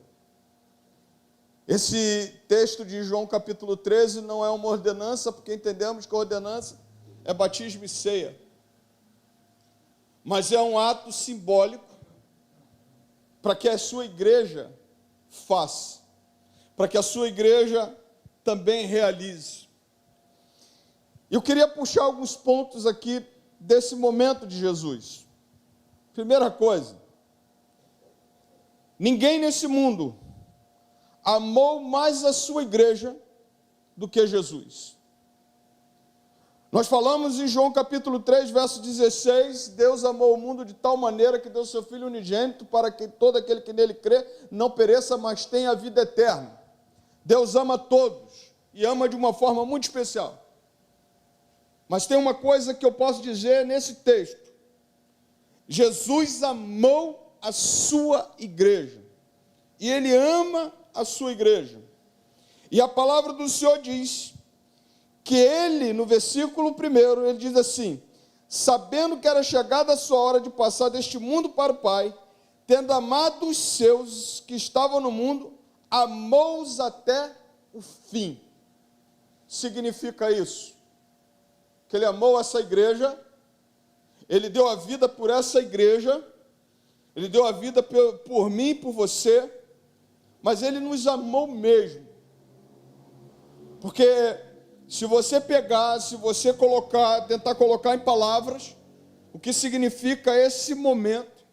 Speaker 4: Esse texto de João capítulo 13 não é uma ordenança, porque entendemos que a ordenança é batismo e ceia. Mas é um ato simbólico para que a sua igreja faça, para que a sua igreja também realize. Eu queria puxar alguns pontos aqui desse momento de Jesus. Primeira coisa, ninguém nesse mundo amou mais a sua igreja do que Jesus. Nós falamos em João capítulo 3, verso 16, Deus amou o mundo de tal maneira que deu seu Filho unigênito para que todo aquele que nele crê não pereça, mas tenha a vida eterna. Deus ama todos e ama de uma forma muito especial. Mas tem uma coisa que eu posso dizer nesse texto. Jesus amou a sua igreja. E ele ama a sua igreja. E a palavra do Senhor diz que ele, no versículo 1, ele diz assim: sabendo que era chegada a sua hora de passar deste mundo para o Pai, tendo amado os seus que estavam no mundo, amou-os até o fim. Significa isso? Que ele amou essa igreja, ele deu a vida por essa igreja, ele deu a vida por mim e por você, mas ele nos amou mesmo. Porque se você pegar, se você tentar colocar em palavras, o que significa esse momento,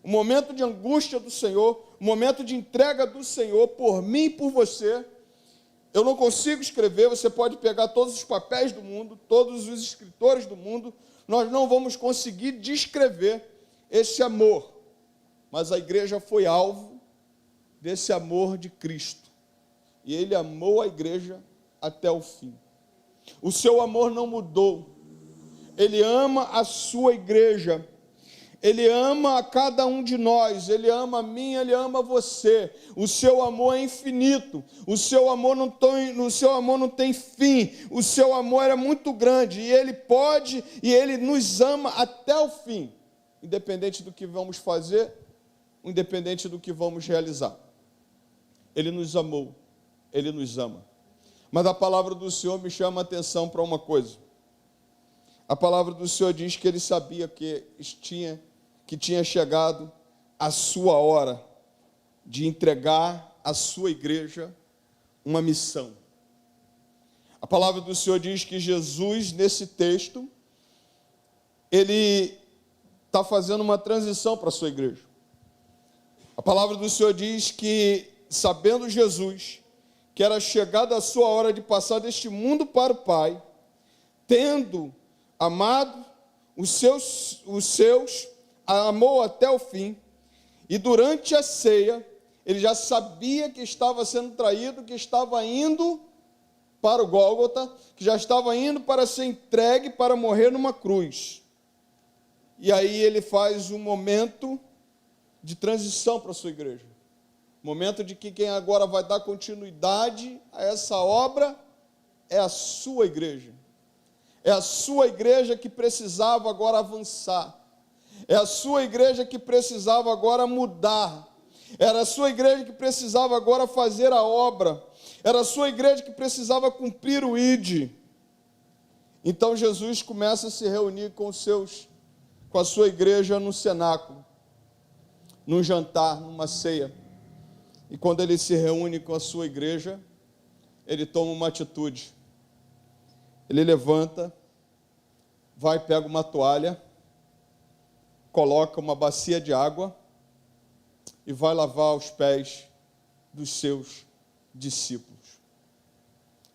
Speaker 4: o momento de angústia do Senhor, o momento de entrega do Senhor por mim e por você, eu não consigo escrever. Você pode pegar todos os papéis do mundo, todos os escritores do mundo, nós não vamos conseguir descrever esse amor, mas a igreja foi alvo desse amor de Cristo, e Ele amou a igreja até o fim. O seu amor não mudou. Ele ama a sua igreja. Ele ama a cada um de nós. Ele ama a mim, Ele ama você. O seu amor é infinito. O seu amor não tem fim. O seu amor é muito grande. E Ele nos ama até o fim. Independente do que vamos fazer, independente do que vamos realizar. Ele nos amou. Ele nos ama. Mas a palavra do Senhor me chama a atenção para uma coisa. A palavra do Senhor diz que Ele sabia que tinha chegado a sua hora de entregar à sua igreja uma missão. A palavra do Senhor diz que Jesus, nesse texto, Ele está fazendo uma transição para a sua igreja. A palavra do Senhor diz que, sabendo Jesus que era chegada a sua hora de passar deste mundo para o Pai, tendo amado os seus, amou até o fim, e durante a ceia, ele já sabia que estava sendo traído, que estava indo para o Gólgota, que já estava indo para ser entregue, para morrer numa cruz. E aí ele faz um momento de transição para a sua igreja. Momento de que quem agora vai dar continuidade a essa obra é a sua igreja. É a sua igreja que precisava agora avançar. É a sua igreja que precisava agora mudar. Era a sua igreja que precisava agora fazer a obra. Era a sua igreja que precisava cumprir o ID. Então Jesus começa a se reunir com a sua igreja no cenáculo, num jantar, numa ceia. E quando ele se reúne com a sua igreja, ele toma uma atitude. Ele levanta, vai, pega uma toalha, coloca uma bacia de água e vai lavar os pés dos seus discípulos.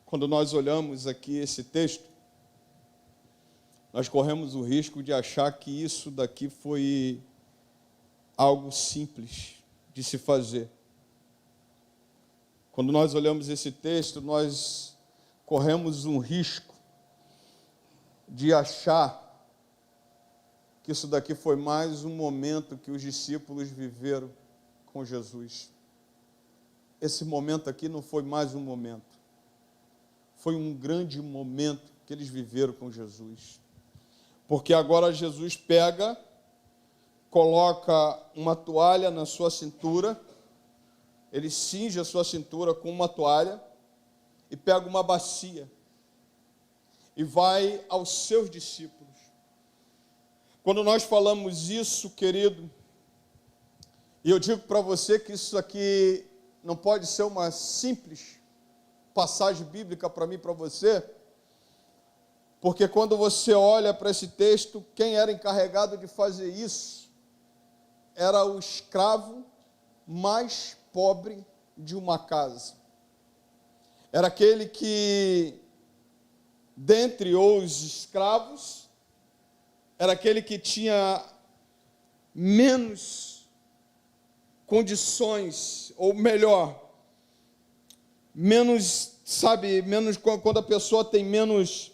Speaker 4: Quando nós olhamos aqui esse texto, nós corremos o risco de achar que isso daqui foi algo simples de se fazer. Quando nós olhamos esse texto, nós corremos um risco de achar que isso daqui foi mais um momento que os discípulos viveram com Jesus. Esse momento aqui não foi mais um momento. Foi um grande momento que eles viveram com Jesus. Porque agora Jesus pega, coloca uma toalha na sua cintura, ele cinge a sua cintura com uma toalha e pega uma bacia e vai aos seus discípulos. Quando nós falamos isso, querido, e eu digo para você que isso aqui não pode ser uma simples passagem bíblica para mim e para você, porque quando você olha para esse texto, quem era encarregado de fazer isso era o escravo mais pobre de uma casa. Era aquele que, dentre os escravos, era aquele que tinha menos condições, ou melhor, menos quando a pessoa tem menos,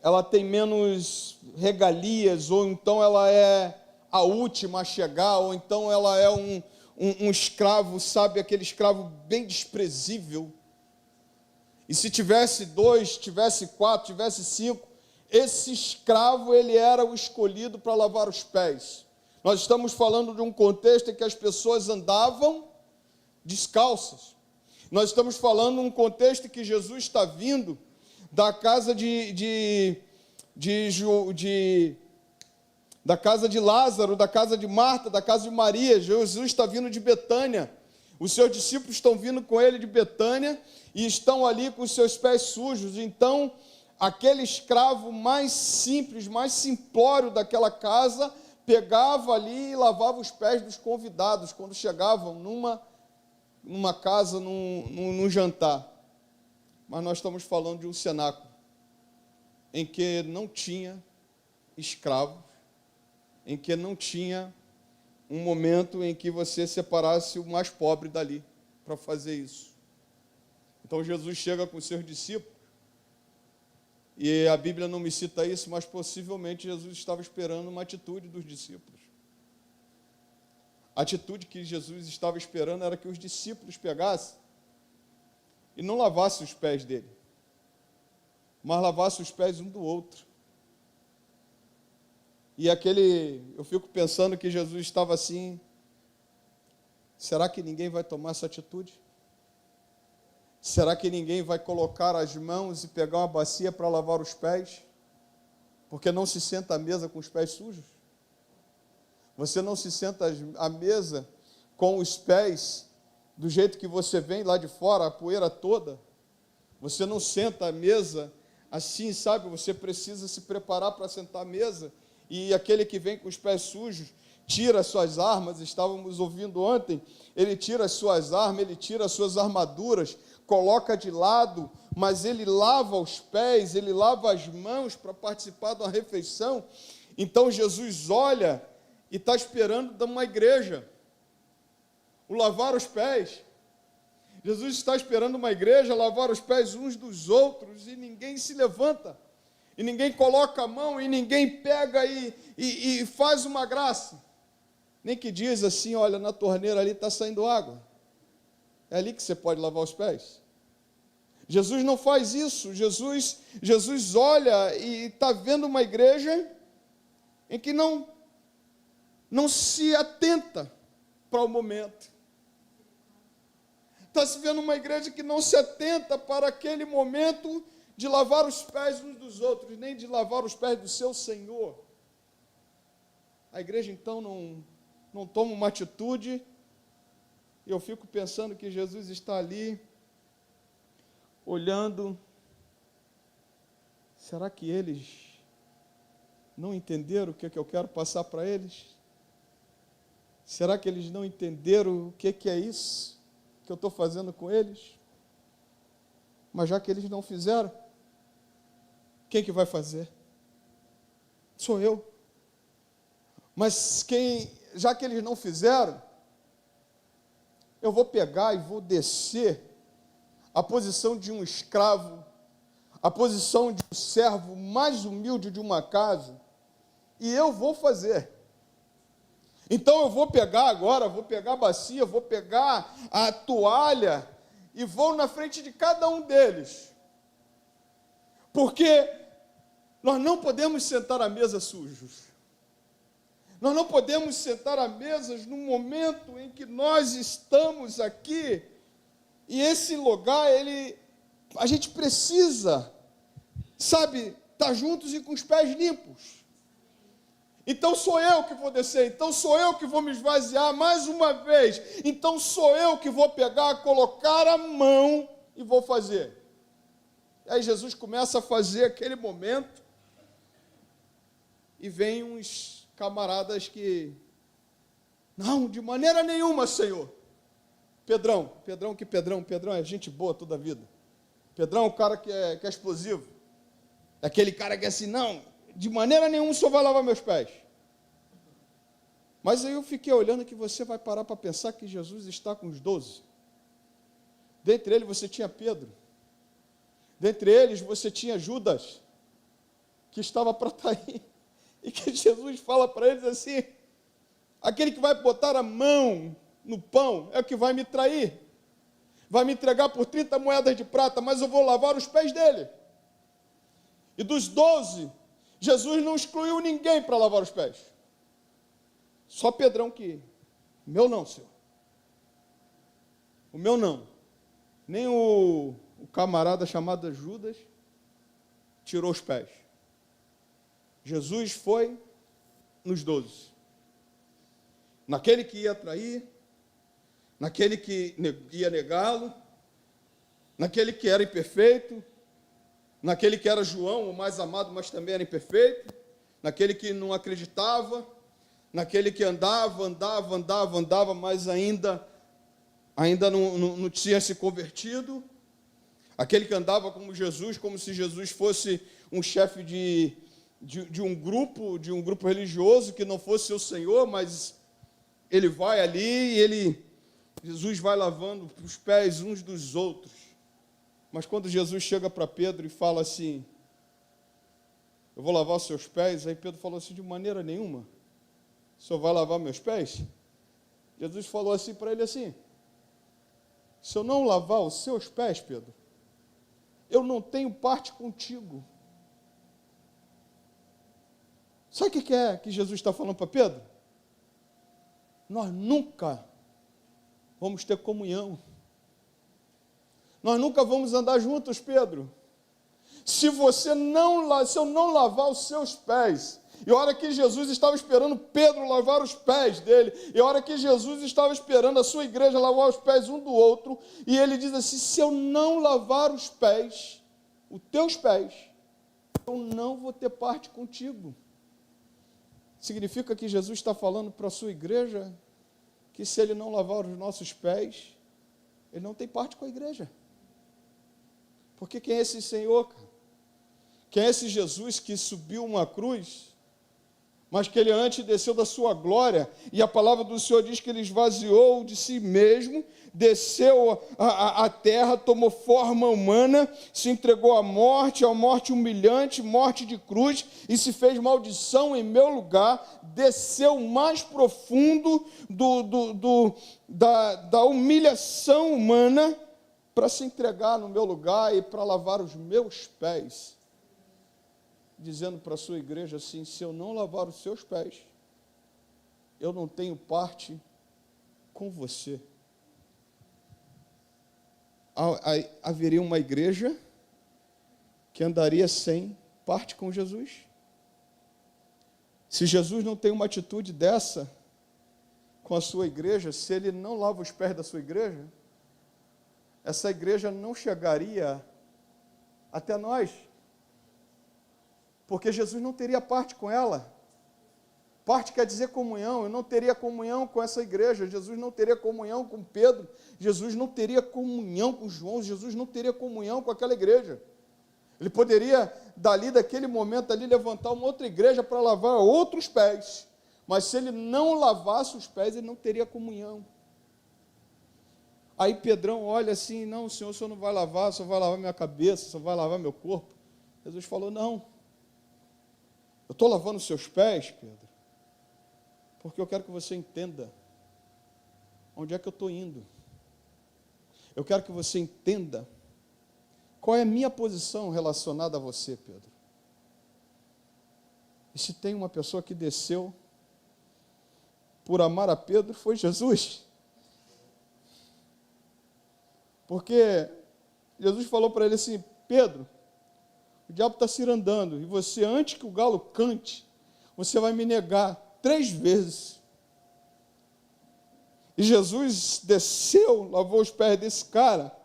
Speaker 4: ela tem menos regalias, ou então ela é a última a chegar, ou então ela é um escravo, sabe, aquele escravo bem desprezível. E se tivesse 2, tivesse 4, tivesse 5, esse escravo, ele era o escolhido para lavar os pés. Nós estamos falando de um contexto em que as pessoas andavam descalças. Nós estamos falando de um contexto em que Jesus está vindo da casa da casa de Lázaro, da casa de Marta, da casa de Maria. Jesus está vindo de Betânia. Os seus discípulos estão vindo com ele de Betânia e estão ali com os seus pés sujos. Então, aquele escravo mais simples, mais simplório daquela casa, pegava ali e lavava os pés dos convidados quando chegavam numa casa, num jantar. Mas nós estamos falando de um cenáculo em que não tinha escravos, em que não tinha um momento em que você separasse o mais pobre dali para fazer isso. Então Jesus chega com os seus discípulos, e a Bíblia não me cita isso, mas possivelmente Jesus estava esperando uma atitude dos discípulos. A atitude que Jesus estava esperando era que os discípulos pegassem e não lavassem os pés dele, mas lavassem os pés um do outro. E eu fico pensando que Jesus estava assim, será que ninguém vai tomar essa atitude? Será que ninguém vai colocar as mãos e pegar uma bacia para lavar os pés? Porque não se senta à mesa com os pés sujos? Você não se senta à mesa com os pés do jeito que você vem lá de fora, a poeira toda? Você não senta à mesa assim, sabe? Você precisa se preparar para sentar à mesa. E aquele que vem com os pés sujos tira as suas armas, estávamos ouvindo ontem, ele tira as suas armas, ele tira as suas armaduras, coloca de lado, mas ele lava os pés, ele lava as mãos para participar de uma refeição. Então Jesus olha e está esperando de uma igreja o lavar os pés. Jesus está esperando uma igreja lavar os pés uns dos outros, e ninguém se levanta, e ninguém coloca a mão, e ninguém pega e faz uma graça. Nem que diz assim, olha, na torneira ali está saindo água. É ali que você pode lavar os pés. Jesus não faz isso. Jesus olha e está vendo uma igreja em que não se atenta para o momento. Está se vendo uma igreja que não se atenta para aquele momento de lavar os pés uns dos outros, nem de lavar os pés do seu Senhor. A igreja, então, não toma uma atitude, e eu fico pensando que Jesus está ali, olhando, será que eles não entenderam o que eu quero passar para eles? Será que eles não entenderam o que é isso que eu estou fazendo com eles? Mas já que eles não fizeram, quem que vai fazer? Sou eu. Mas já que eles não fizeram, eu vou pegar e vou descer a posição de um escravo, a posição de um servo mais humilde de uma casa, e eu vou fazer. Então eu vou pegar agora, vou pegar a bacia, vou pegar a toalha, e vou na frente de cada um deles. Porque nós não podemos sentar à mesa sujos. Nós não podemos sentar à mesa no momento em que nós estamos aqui, e esse lugar, a gente precisa, sabe, estar juntos e com os pés limpos. Então sou eu que vou descer, então sou eu que vou me esvaziar mais uma vez, então sou eu que vou pegar, colocar a mão e vou fazer. E aí Jesus começa a fazer aquele momento, e vem uns camaradas que, não, de maneira nenhuma, Senhor. Pedrão é gente boa toda a vida. Pedrão é um cara que é explosivo. É aquele cara que é assim, não, de maneira nenhuma o Senhor vai lavar meus pés. Mas aí eu fiquei olhando que você vai parar para pensar que Jesus está com os 12. Dentre eles você tinha Pedro. Dentre eles você tinha Judas, que estava para trair. E que Jesus fala para eles assim, aquele que vai botar a mão no pão é o que vai me trair. Vai me entregar por 30 moedas de prata, mas eu vou lavar os pés dele. E dos 12, Jesus não excluiu ninguém para lavar os pés. Só Pedrão que, o meu não, Senhor. O meu não. Nem o camarada chamado Judas tirou os pés. Jesus foi nos 12. Naquele que ia trair, naquele que ia negá-lo, naquele que era imperfeito, naquele que era João, o mais amado, mas também era imperfeito, naquele que não acreditava, naquele que andava, mas ainda não tinha se convertido, aquele que andava como Jesus, como se Jesus fosse um chefe de um grupo religioso que não fosse seu Senhor, mas ele vai ali e Jesus vai lavando os pés uns dos outros. Mas quando Jesus chega para Pedro e fala assim, eu vou lavar os seus pés, aí Pedro falou assim, de maneira nenhuma, o senhor vai lavar meus pés? Jesus falou assim para ele assim, se eu não lavar os seus pés, Pedro, eu não tenho parte contigo. Sabe o que é que Jesus está falando para Pedro? Nós nunca vamos ter comunhão. Nós nunca vamos andar juntos, Pedro. Se eu não lavar os seus pés, e a hora que Jesus estava esperando Pedro lavar os pés dele, e a hora que Jesus estava esperando a sua igreja lavar os pés um do outro, e ele diz assim, se eu não lavar os pés, os teus pés, eu não vou ter parte contigo. Significa que Jesus está falando para a sua igreja que se ele não lavar os nossos pés, ele não tem parte com a igreja. Porque quem é esse Senhor, cara? Quem é esse Jesus que subiu uma cruz, mas que ele antes desceu da sua glória, e a palavra do Senhor diz que ele esvaziou de si mesmo, desceu à terra, tomou forma humana, se entregou à morte humilhante, morte de cruz, e se fez maldição em meu lugar, desceu mais profundo da humilhação humana, para se entregar no meu lugar e para lavar os meus pés, dizendo para a sua igreja assim, se eu não lavar os seus pés, eu não tenho parte com você. Haveria uma igreja que andaria sem parte com Jesus? Se Jesus não tem uma atitude dessa com a sua igreja, se ele não lava os pés da sua igreja, essa igreja não chegaria até nós, porque Jesus não teria parte com ela. Parte quer dizer comunhão, eu não teria comunhão com essa igreja, Jesus não teria comunhão com Pedro, Jesus não teria comunhão com João, Jesus não teria comunhão com aquela igreja. Ele poderia, daquele momento ali, levantar uma outra igreja para lavar outros pés, mas se ele não lavasse os pés, ele não teria comunhão. Aí Pedrão olha assim, não, Senhor, o Senhor não vai lavar, o Senhor vai lavar minha cabeça, o Senhor vai lavar meu corpo. Jesus falou, não, eu estou lavando os seus pés, Pedro, porque eu quero que você entenda onde é que eu estou indo. Eu quero que você entenda qual é a minha posição relacionada a você, Pedro. E se tem uma pessoa que desceu por amar a Pedro, foi Jesus. Porque Jesus falou para ele assim, Pedro, o diabo está cirandando, e você, antes que o galo cante, você vai me negar 3 vezes. E Jesus desceu, lavou os pés desse cara,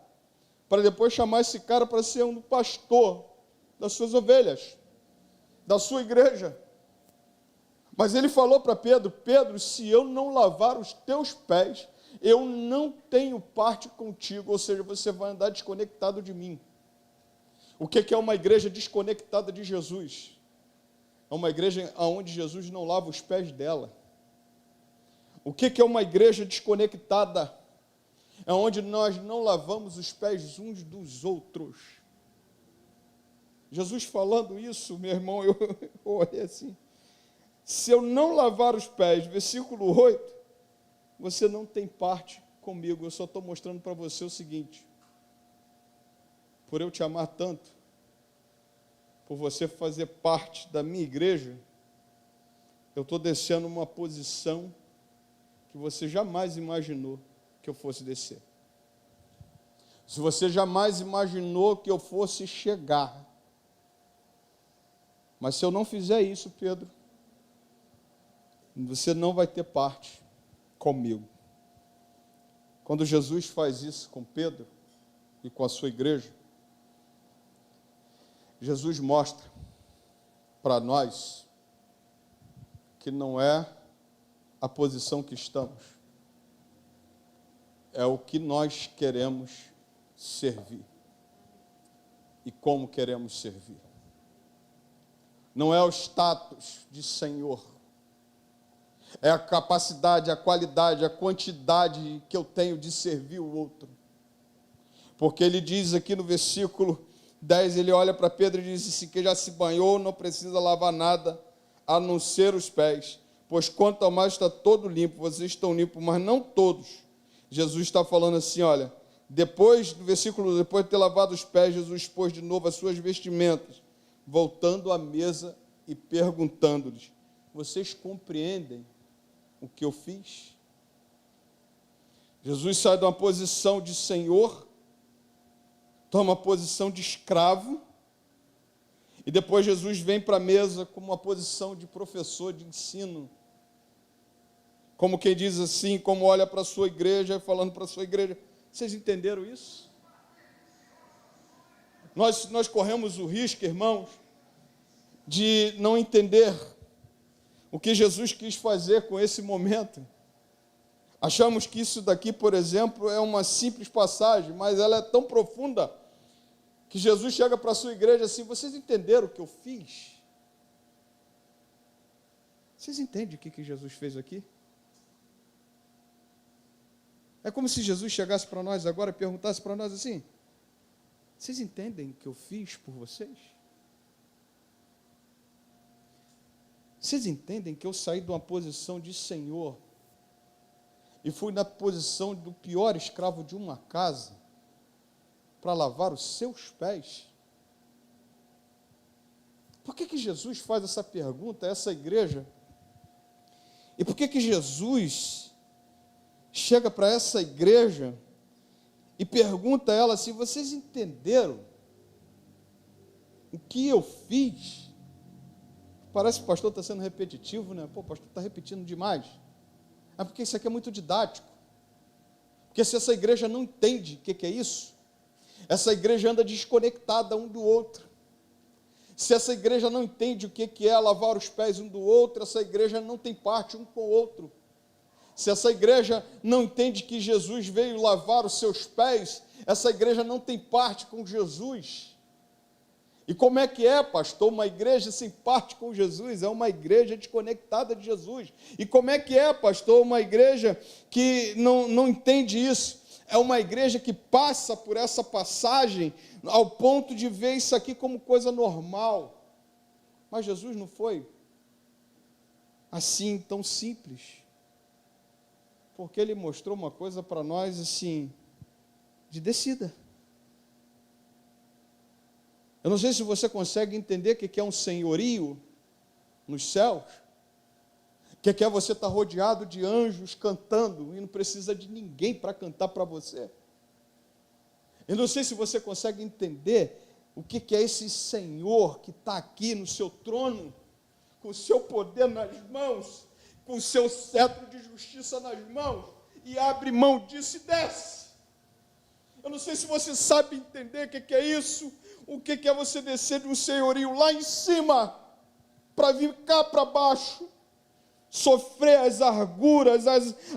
Speaker 4: para depois chamar esse cara para ser um pastor das suas ovelhas, da sua igreja. Mas ele falou para Pedro, Pedro, se eu não lavar os teus pés, eu não tenho parte contigo, ou seja, você vai andar desconectado de mim. O que é uma igreja desconectada de Jesus? É uma igreja onde Jesus não lava os pés dela. O que é uma igreja desconectada? É onde nós não lavamos os pés uns dos outros. Jesus falando isso, meu irmão, eu olhei assim. Se eu não lavar os pés, versículo 8, você não tem parte comigo. Eu só estou mostrando para você o seguinte. Por eu te amar tanto, por você fazer parte da minha igreja, eu estou descendo uma posição que você jamais imaginou que eu fosse descer. Se você jamais imaginou que eu fosse chegar. Mas se eu não fizer isso, Pedro, você não vai ter parte comigo. Quando Jesus faz isso com Pedro e com a sua igreja, Jesus mostra para nós que não é a posição que estamos, é o que nós queremos servir e como queremos servir. Não é o status de Senhor, é a capacidade, a qualidade, a quantidade que eu tenho de servir o outro. Porque ele diz aqui no versículo 10, ele olha para Pedro e diz assim, que já se banhou, não precisa lavar nada, a não ser os pés, pois quanto ao mais está todo limpo, vocês estão limpos, mas não todos. Jesus está falando assim, olha, depois do versículo, depois de ter lavado os pés, Jesus pôs de novo as suas vestimentas, voltando à mesa e perguntando-lhes, vocês compreendem o que eu fiz? Jesus sai de uma posição de Senhor, toma a posição de escravo, e depois Jesus vem para a mesa como uma posição de professor de ensino, como quem diz assim, como olha para a sua igreja, falando para a sua igreja, vocês entenderam isso? Nós corremos o risco, irmãos, de não entender o que Jesus quis fazer com esse momento. Achamos que isso daqui, por exemplo, é uma simples passagem, mas ela é tão profunda que Jesus chega para a sua igreja assim, vocês entenderam o que eu fiz? Vocês entendem o que Jesus fez aqui? É como se Jesus chegasse para nós agora e perguntasse para nós assim, vocês entendem o que eu fiz por vocês? Vocês entendem que eu saí de uma posição de Senhor e fui na posição do pior escravo de uma casa para lavar os seus pés? Por que Jesus faz essa pergunta a essa igreja? E por que Jesus chega para essa igreja e pergunta a ela assim, vocês entenderam o que eu fiz? Parece que o pastor está sendo repetitivo, né? Pô, o pastor está repetindo demais. É porque isso aqui é muito didático. Porque se essa igreja não entende o que é isso, essa igreja anda desconectada um do outro. Se essa igreja não entende o que é lavar os pés um do outro, essa igreja não tem parte um com o outro. Se essa igreja não entende que Jesus veio lavar os seus pés, essa igreja não tem parte com Jesus. E como é que é, pastor? Uma igreja sem parte com Jesus é uma igreja desconectada de Jesus. E como é que é, pastor? Uma igreja que não entende isso. É uma igreja que passa por essa passagem ao ponto de ver isso aqui como coisa normal. Mas Jesus não foi assim tão simples. Porque ele mostrou uma coisa para nós assim, de descida. Eu não sei se você consegue entender o que é um senhorio nos céus. O que é você estar rodeado de anjos cantando e não precisa de ninguém para cantar para você. Eu não sei se você consegue entender o que é esse Senhor que está aqui no seu trono, com o seu poder nas mãos, com o seu cetro de justiça nas mãos, e abre mão disso e desce. Eu não sei se você sabe entender o que é isso, o que é você descer de um senhorio lá em cima, para vir cá para baixo, sofrer as arguras,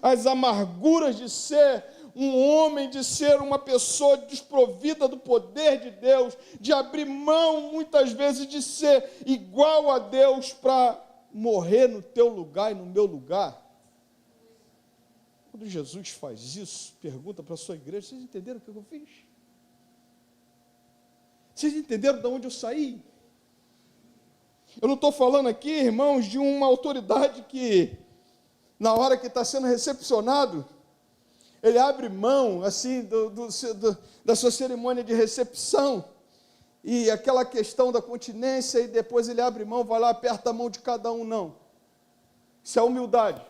Speaker 4: as amarguras de ser um homem, de ser uma pessoa desprovida do poder de Deus, de abrir mão muitas vezes de ser igual a Deus para morrer no teu lugar e no meu lugar. Quando Jesus faz isso, pergunta para a sua igreja, vocês entenderam o que eu fiz? Vocês entenderam de onde eu saí? Eu não estou falando aqui, irmãos, de uma autoridade que, na hora que está sendo recepcionado, ele abre mão, assim, da sua cerimônia de recepção, e aquela questão da continência, e depois ele abre mão, vai lá, aperta a mão de cada um, não. Isso é humildade.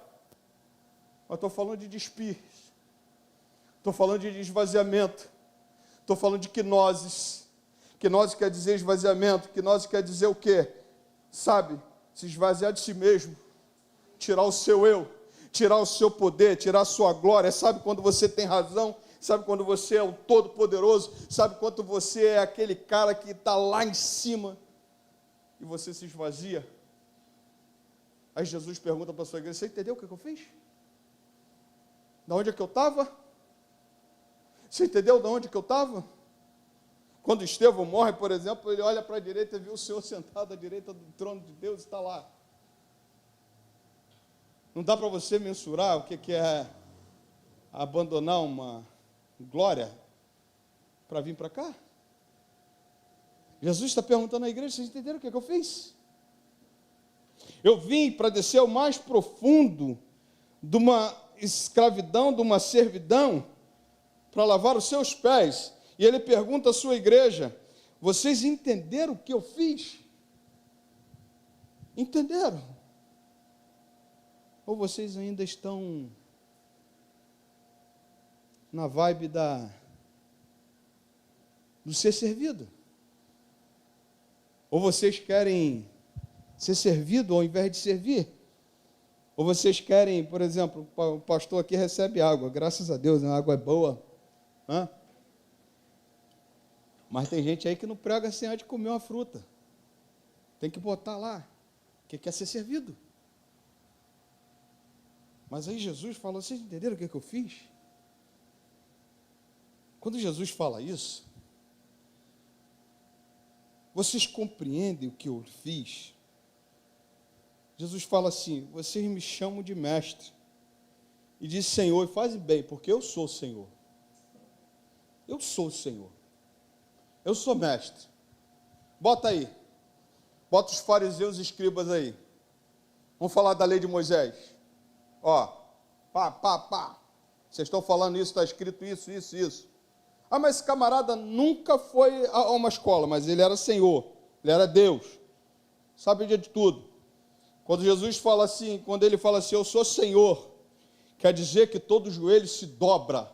Speaker 4: Mas estou falando de despir, estou falando de esvaziamento, estou falando de quinoses. Quinose quer dizer esvaziamento, quinose quer dizer o quê? Sabe, se esvaziar de si mesmo, tirar o seu eu, tirar o seu poder, tirar a sua glória. Sabe quando você tem razão? Sabe quando você é o Todo-Poderoso? Sabe quando você é aquele cara que está lá em cima e você se esvazia? Aí Jesus pergunta para a sua igreja: você entendeu o que eu fiz? Da onde é que eu estava? Você entendeu de onde que eu estava? Quando Estevão morre, por exemplo, ele olha para a direita e vê o Senhor sentado à direita do trono de Deus e está lá. Não dá para você mensurar o que é abandonar uma glória para vir para cá? Jesus está perguntando à igreja: vocês entenderam o que eu fiz? Eu vim para descer ao mais profundo de uma escravidão, de uma servidão, para lavar os seus pés. E ele pergunta à sua igreja: vocês entenderam o que eu fiz? Entenderam? Ou vocês ainda estão na vibe do ser servido? Ou vocês querem ser servido ao invés de servir? Ou vocês querem, por exemplo, o pastor aqui recebe água, graças a Deus, a água é boa. Hã? Mas tem gente aí que não prega sem antes de comer uma fruta. Tem que botar lá, que quer ser servido. Mas aí Jesus falou: vocês entenderam o que eu fiz? Quando Jesus fala isso, vocês compreendem o que eu fiz? Jesus fala assim: vocês me chamam de mestre. E diz Senhor, e fazem bem, porque eu sou o Senhor. Eu sou o Senhor. Eu sou mestre. Bota aí. Bota os fariseus e escribas aí. Vamos falar da lei de Moisés. Ó, pá. Vocês estão falando isso, está escrito isso. Ah, mas esse camarada nunca foi a uma escola, mas ele era Senhor, ele era Deus, sabia de tudo. Quando Jesus fala assim, quando ele fala assim, eu sou Senhor, quer dizer que todo joelho se dobra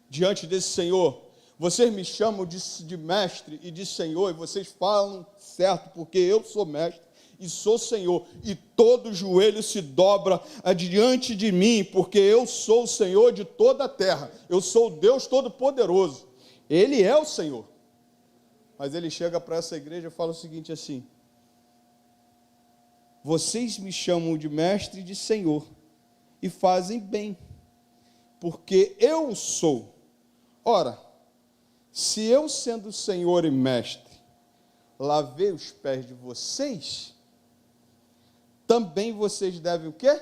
Speaker 4: diante desse Senhor. Vocês me chamam de mestre e de Senhor, e vocês falam certo, porque eu sou mestre e sou Senhor, e todo joelho se dobra diante de mim, porque eu sou o Senhor de toda a terra, eu sou o Deus Todo-Poderoso, Ele é o Senhor. Mas ele chega para essa igreja e fala o seguinte assim: vocês me chamam de mestre e de Senhor, e fazem bem, porque eu sou. Ora, se eu, sendo Senhor e mestre, lavei os pés de vocês, também vocês devem o quê?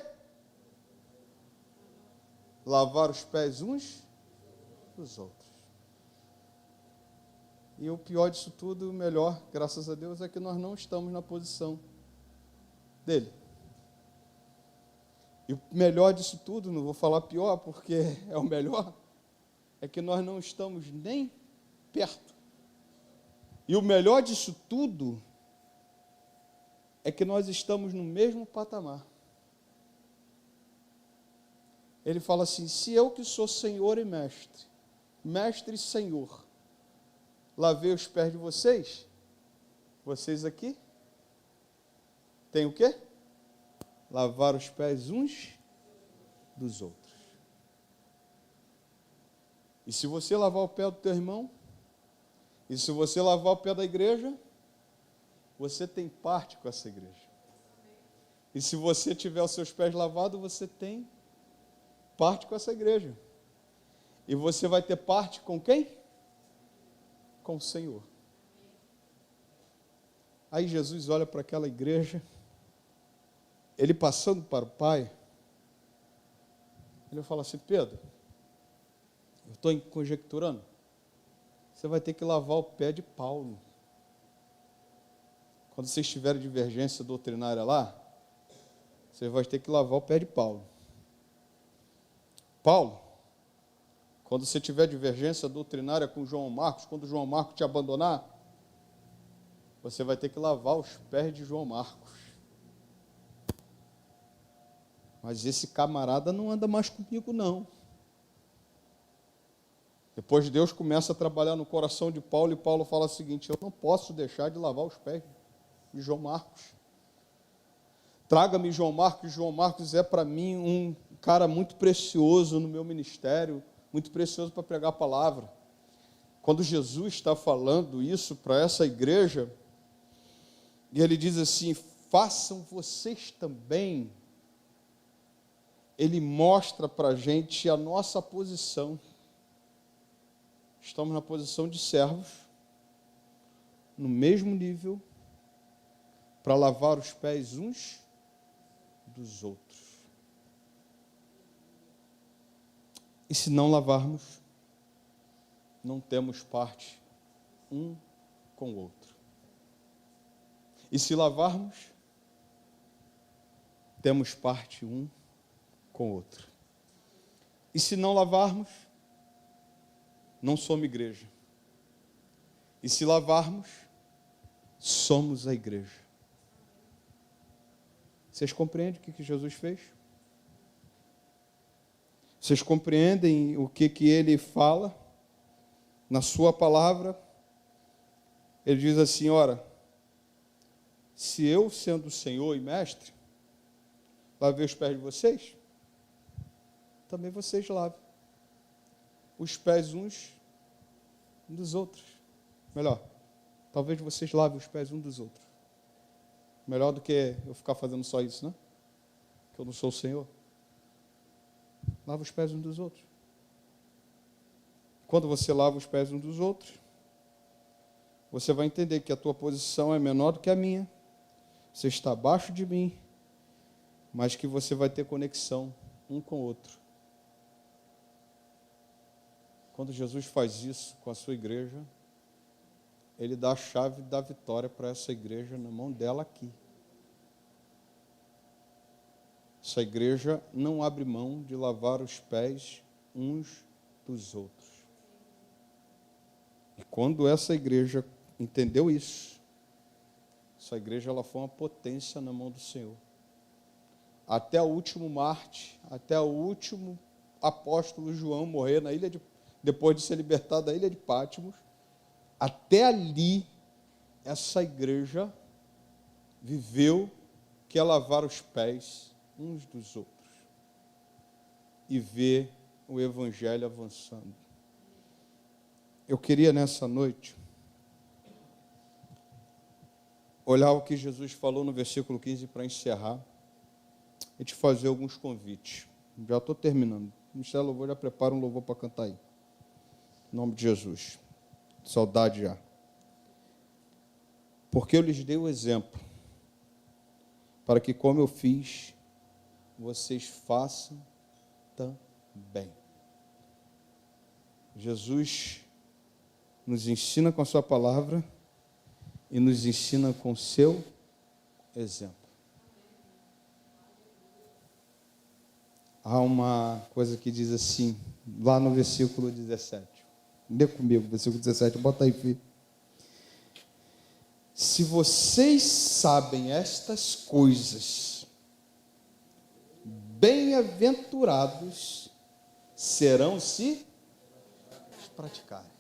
Speaker 4: Lavar os pés uns dos outros. E o pior disso tudo, o melhor, graças a Deus, é que nós não estamos na posição dele. E o melhor disso tudo, não vou falar pior, porque é o melhor, é que nós não estamos nem perto. E o melhor disso tudo é que nós estamos no mesmo patamar. Ele fala assim: se eu que sou Senhor e mestre, mestre e Senhor, lavei os pés de vocês, vocês aqui tem o quê? Lavar os pés uns dos outros. E se você lavar o pé do teu irmão, e se você lavar o pé da igreja, você tem parte com essa igreja. E se você tiver os seus pés lavados, você tem parte com essa igreja. E você vai ter parte com quem? Com o Senhor. Aí Jesus olha para aquela igreja, ele passando para o Pai, ele fala assim: Pedro, eu estou conjecturando, você vai ter que lavar o pé de Paulo. Quando vocês tiverem divergência doutrinária lá, você vai ter que lavar o pé de Paulo. Paulo, quando você tiver divergência doutrinária com João Marcos, quando João Marcos te abandonar, você vai ter que lavar os pés de João Marcos. Mas esse camarada não anda mais comigo, não. Depois Deus começa a trabalhar no coração de Paulo, e Paulo fala o seguinte: eu não posso deixar de lavar os pés de João Marcos. Traga-me João Marcos é para mim um cara muito precioso no meu ministério, muito precioso para pregar a palavra. Quando Jesus está falando isso para essa igreja, e ele diz assim, façam vocês também, ele mostra para a gente a nossa posição. Estamos na posição de servos, no mesmo nível, para lavar os pés uns dos outros. E se não lavarmos, não temos parte um com o outro. E se lavarmos, temos parte um com o outro. E se não lavarmos, não somos igreja. E se lavarmos, somos a igreja. Vocês compreendem o que Jesus fez? Vocês compreendem o que ele fala? Na sua palavra, ele diz assim, ora, se eu, sendo o Senhor e Mestre, lavei os pés de vocês, também vocês lavem os pés uns dos outros. Melhor, talvez vocês lavem os pés uns dos outros. Melhor do que eu ficar fazendo só isso, né? Que eu não sou o Senhor. Lava os pés uns dos outros. Quando você lava os pés uns dos outros, você vai entender que a tua posição é menor do que a minha. Você está abaixo de mim, mas que você vai ter conexão um com o outro. Quando Jesus faz isso com a sua igreja, ele dá a chave da vitória para essa igreja na mão dela aqui. Essa igreja não abre mão de lavar os pés uns dos outros. E quando essa igreja entendeu isso, essa igreja ela foi uma potência na mão do Senhor. Até o último Marte, até o último apóstolo João morrer na ilha depois de ser libertado da ilha de Patmos, até ali, essa igreja viveu que é lavar os pés uns dos outros e ver o evangelho avançando. Eu queria nessa noite olhar o que Jesus falou no versículo 15 para encerrar e te fazer alguns convites. Já estou terminando. O Ministério Louvor já prepara um louvor para cantar aí. Em nome de Jesus. Saudade já. Porque eu lhes dei o exemplo, para que, como eu fiz, vocês façam também. Jesus nos ensina com a sua palavra e nos ensina com o seu exemplo. Há uma coisa que diz assim, lá no versículo 17. Lê comigo, versículo 17, bota aí, filho. Se vocês sabem estas coisas, bem-aventurados serão se praticarem.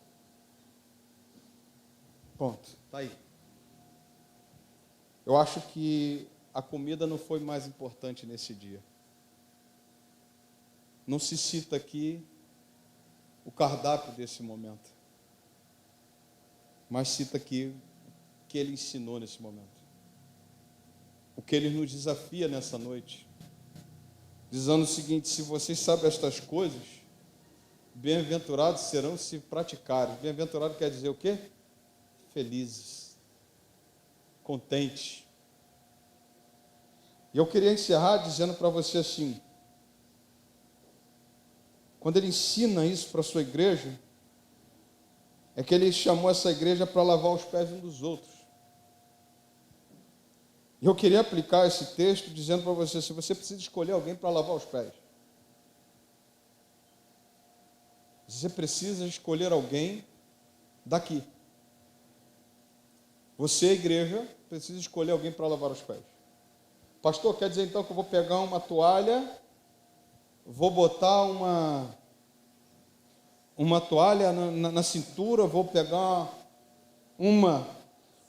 Speaker 4: Ponto, está aí. Eu acho que a comida não foi mais importante nesse dia. Não se cita aqui o cardápio desse momento, mas cita aqui o que ele ensinou nesse momento, o que ele nos desafia nessa noite, dizendo o seguinte: se vocês sabem estas coisas, bem-aventurados serão se praticarem. Bem-aventurado quer dizer o quê? Felizes, contentes. E eu queria encerrar dizendo para você assim, quando ele ensina isso para a sua igreja, é que ele chamou essa igreja para lavar os pés uns dos outros. E eu queria aplicar esse texto dizendo para você, se você precisa escolher alguém para lavar os pés, você precisa escolher alguém daqui. Você, igreja, precisa escolher alguém para lavar os pés. Pastor, quer dizer então que eu vou pegar uma toalha, vou botar uma toalha na cintura, vou pegar uma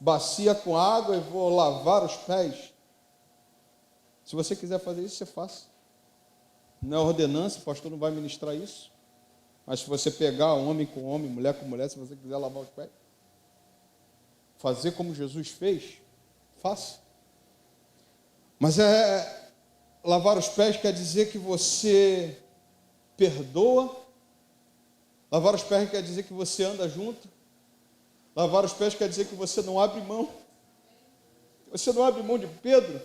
Speaker 4: bacia com água e vou lavar os pés? Se você quiser fazer isso, você faça. Não é ordenança, o pastor não vai ministrar isso. Mas se você pegar homem com homem, mulher com mulher, se você quiser lavar os pés, fazer como Jesus fez, faça. Mas lavar os pés quer dizer que você perdoa. Lavar os pés quer dizer que você anda junto. Lavar os pés quer dizer que você não abre mão. Você não abre mão de Pedro.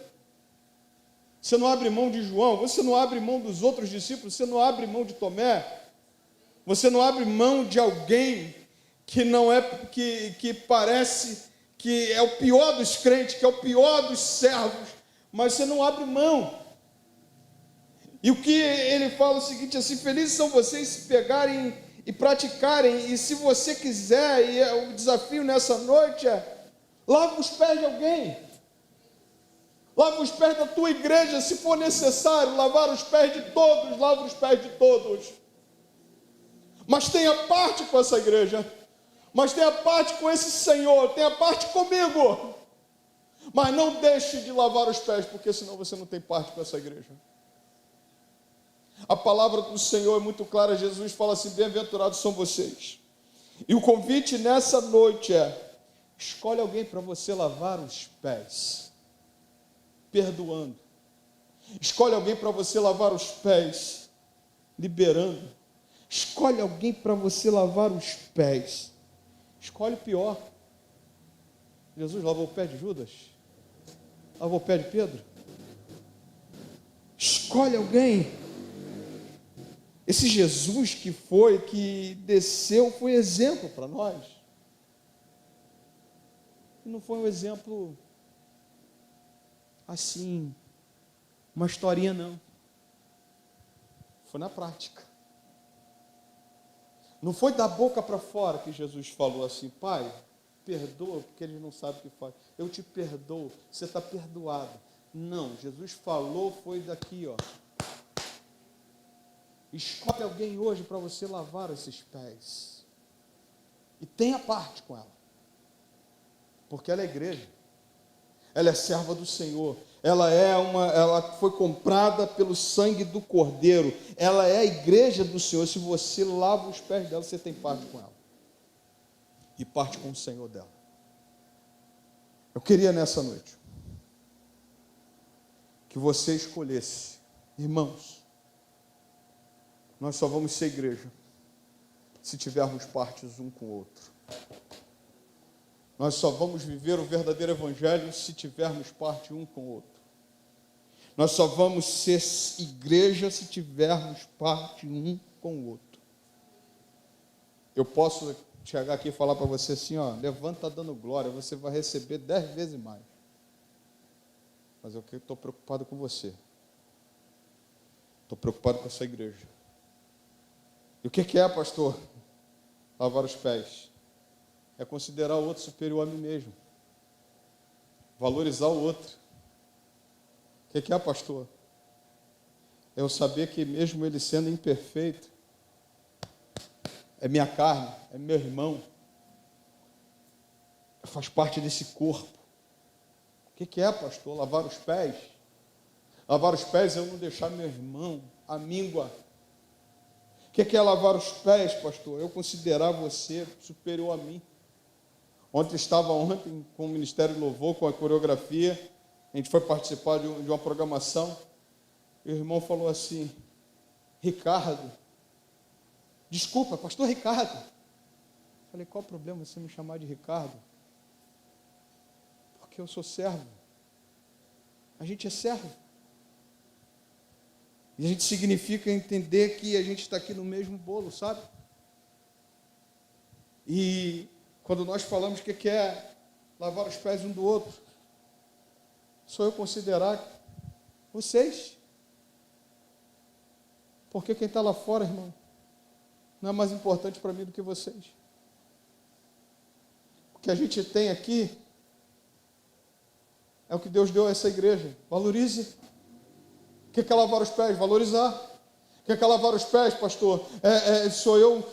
Speaker 4: Você não abre mão de João. Você não abre mão dos outros discípulos. Você não abre mão de Tomé. Você não abre mão de alguém que não é, que parece que é o pior dos crentes, que é o pior dos servos, mas você não abre mão. E o que ele fala é o seguinte, assim, felizes são vocês se pegarem e praticarem, e se você quiser, e o desafio nessa noite é, lava os pés de alguém. Lava os pés da tua igreja, se for necessário, lavar os pés de todos, lava os pés de todos. Mas tenha parte com essa igreja, mas tenha parte com esse Senhor, tenha parte comigo. Mas não deixe de lavar os pés, porque senão você não tem parte com essa igreja. A palavra do Senhor é muito clara, Jesus fala assim, bem-aventurados são vocês. E o convite nessa noite é, escolhe alguém para você lavar os pés, perdoando. Escolhe alguém para você lavar os pés, liberando. Escolhe alguém para você lavar os pés. Escolhe o pior. Jesus lavou o pé de Judas? Lavou o pé de Pedro? Escolhe alguém. Esse Jesus que desceu, foi exemplo para nós. E não foi um exemplo assim, uma historinha não. Foi na prática. Não foi da boca para fora que Jesus falou assim, Pai, perdoa, porque eles não sabem o que faz. Eu te perdoo, você está perdoado. Não, Jesus falou, foi daqui, ó. Escolhe alguém hoje para você lavar esses pés. E tenha parte com ela. Porque ela é igreja. Ela é serva do Senhor. Ela foi comprada pelo sangue do Cordeiro. Ela é a igreja do Senhor. Se você lava os pés dela, você tem parte com ela. E parte com o Senhor dela. Eu queria nessa noite que você escolhesse, irmãos, nós só vamos ser igreja se tivermos partes um com o outro. Nós só vamos viver o verdadeiro evangelho se tivermos parte um com o outro. Nós só vamos ser igreja se tivermos parte um com o outro. Eu posso chegar aqui e falar para você assim, ó, levanta dando glória, você vai receber 10 vezes mais. Mas eu estou preocupado com você. Estou preocupado com essa igreja. E o que é, pastor? Lavar os pés. É considerar o outro superior a mim mesmo. Valorizar o outro. O que é, pastor? É eu saber que mesmo ele sendo imperfeito, é minha carne, é meu irmão, faz parte desse corpo. O que é, pastor? Lavar os pés. Lavar os pés é eu não deixar meu irmão à míngua. O que é lavar os pés, pastor? Eu considerar você superior a mim. Estava ontem com o Ministério de Louvor, com a coreografia, a gente foi participar de uma programação, e o irmão falou assim, Ricardo, desculpa, pastor Ricardo. Falei, qual o problema você me chamar de Ricardo? Porque eu sou servo. A gente é servo. E a gente significa entender que a gente está aqui no mesmo bolo, sabe? E quando nós falamos que é lavar os pés um do outro, sou eu considerar vocês. Porque quem está lá fora, irmão, não é mais importante para mim do que vocês. O que a gente tem aqui é o que Deus deu a essa igreja. Valorize. O que é lavar os pés? Valorizar. O O que é lavar os pés, pastor? Sou eu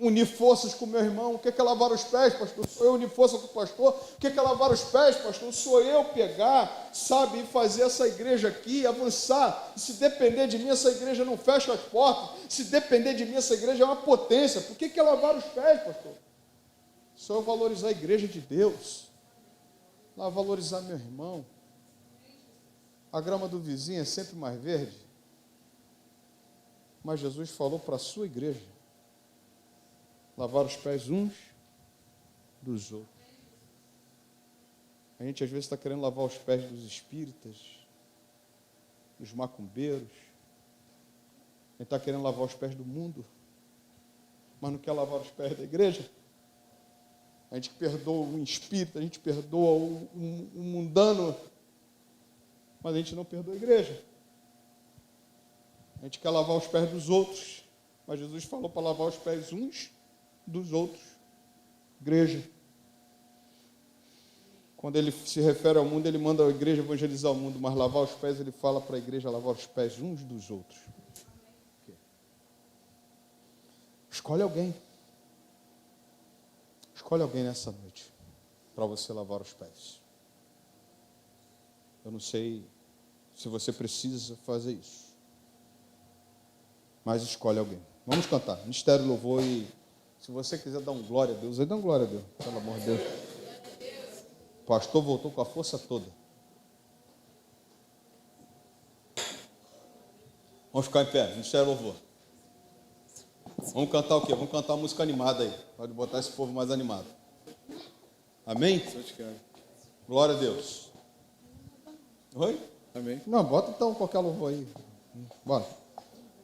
Speaker 4: unir forças com meu irmão. O que é lavar os pés, pastor? Sou eu unir forças com o pastor. O que é lavar os pés, pastor? Sou eu pegar, sabe, e fazer essa igreja aqui avançar. Se depender de mim, essa igreja não fecha as portas. Se depender de mim, essa igreja é uma potência. Por que é lavar os pés, pastor? Sou eu valorizar a igreja de Deus. Lá valorizar meu irmão. A grama do vizinho é sempre mais verde. Mas Jesus falou para a sua igreja lavar os pés uns dos outros. A gente às vezes está querendo lavar os pés dos espíritas, dos macumbeiros. A gente está querendo lavar os pés do mundo, mas não quer lavar os pés da igreja. A gente perdoa um espírita, a gente perdoa um mundano, mas a gente não perdoa a igreja. A gente quer lavar os pés dos outros, mas Jesus falou para lavar os pés uns dos outros. Igreja. Quando ele se refere ao mundo, ele manda a igreja evangelizar o mundo, mas lavar os pés, ele fala para a igreja lavar os pés uns dos outros. Escolhe alguém. Escolhe alguém nessa noite para você lavar os pés. Eu não sei se você precisa fazer isso, mas escolhe alguém. Vamos cantar, Ministério Louvor, e se você quiser dar um glória a Deus, aí dá um glória a Deus, pelo amor de Deus. O pastor voltou com a força toda. Vamos ficar em pé, Ministério Louvor. Vamos cantar o quê? Vamos cantar uma música animada aí. Pode botar esse povo mais animado. Amém? Glória a Deus. Oi?
Speaker 6: Amém.
Speaker 4: Não, bota então qualquer louvor aí. Bora.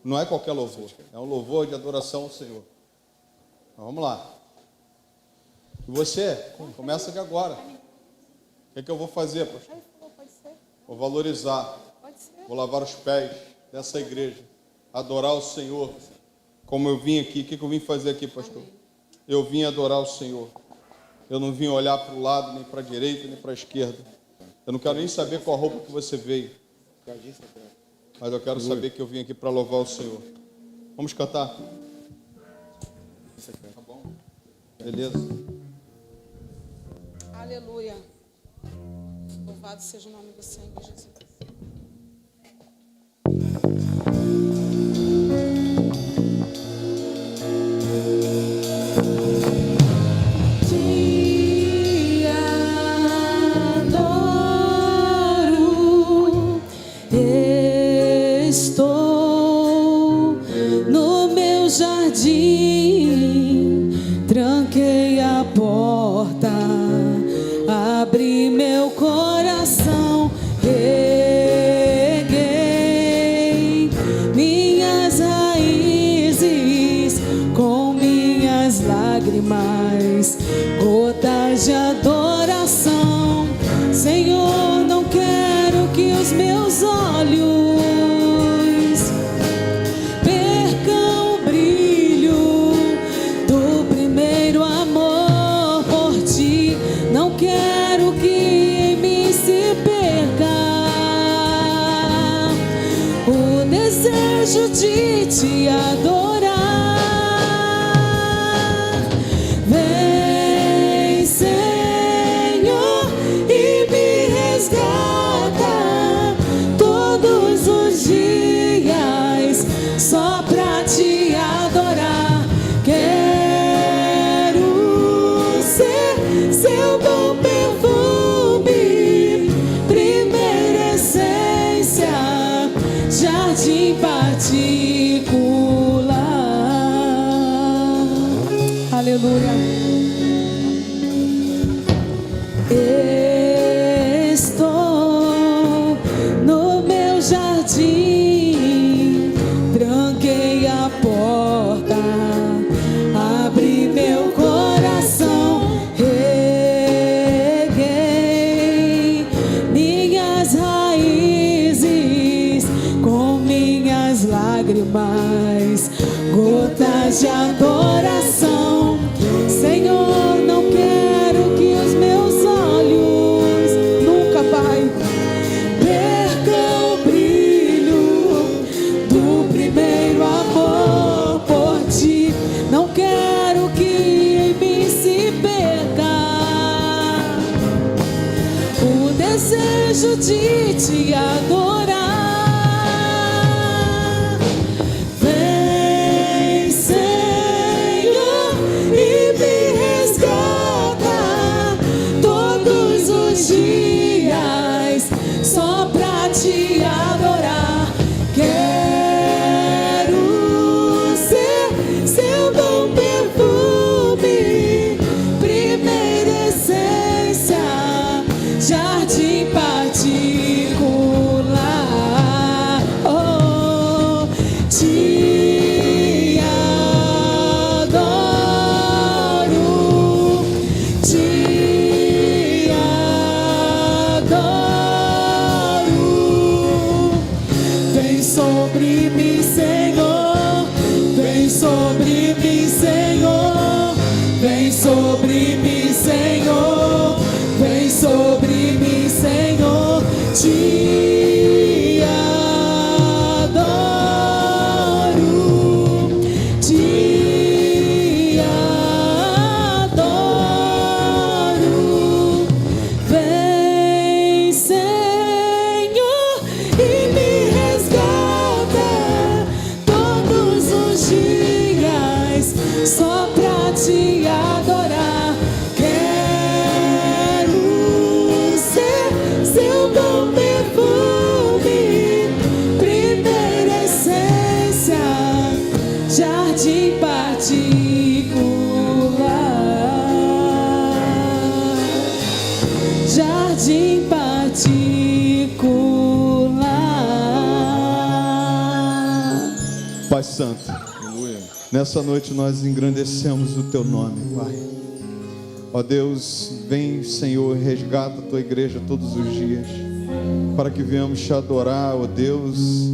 Speaker 4: Não é qualquer louvor. É um louvor de adoração ao Senhor. Então, vamos lá. E você? Começa de agora. O que eu vou fazer, pastor? Vou valorizar. Vou lavar os pés dessa igreja. Adorar o Senhor. Como eu vim aqui. O que eu vim fazer aqui, pastor? Eu vim adorar o Senhor. Eu não vim olhar para o lado, nem para a direita, nem para a esquerda. Eu não quero nem saber qual roupa que você veio. Mas eu quero saber que eu vim aqui para louvar o Senhor. Vamos cantar? Tá bom? Beleza?
Speaker 2: Aleluia. Louvado seja o nome do Senhor Jesus.
Speaker 3: Estou no meu jardim, tranquei a porta, abri meu coração, reguei minhas raízes com minhas lágrimas, gotas de adoração. Senhor, não quero que os meus olhos percam o brilho do primeiro amor por ti. Não quero que em mim se perca o desejo de te adorar. Vem, Senhor, e me resgata todos os dias só pra te adorar. Quero ser seu bom perfume, primeira essência, jardim particular. Aleluia. Estou no meu jardim, tranquei a porta, abri meu coração, reguei minhas raízes com minhas lágrimas, gotas de adoração. Senhor, não quero que os meus olhos nunca, Pai, percam o brilho do primeiro amor desejo de te adorar. Vem, Senhor, e me resgata todos os dias só pra te adorar. Quero ser seu bom perfume, primeira essência, jardim particular. Oh, te adoro, te adoro. Vem sobre mim, Senhor, vem sobre mim, Senhor, vem sobre mim, Senhor, vem sobre mim, Senhor, te adoro, te adoro. Vem, Senhor, e me resgata todos os dias só pra te adorar. Quero ser seu bom perfume, primeira essência, jardim particular, jardim particular.
Speaker 4: Pai Santo, nessa noite nós engrandecemos o Teu nome, Pai. Ó Deus, vem, Senhor, resgata a Tua igreja todos os dias, para que venhamos te adorar, ó Deus,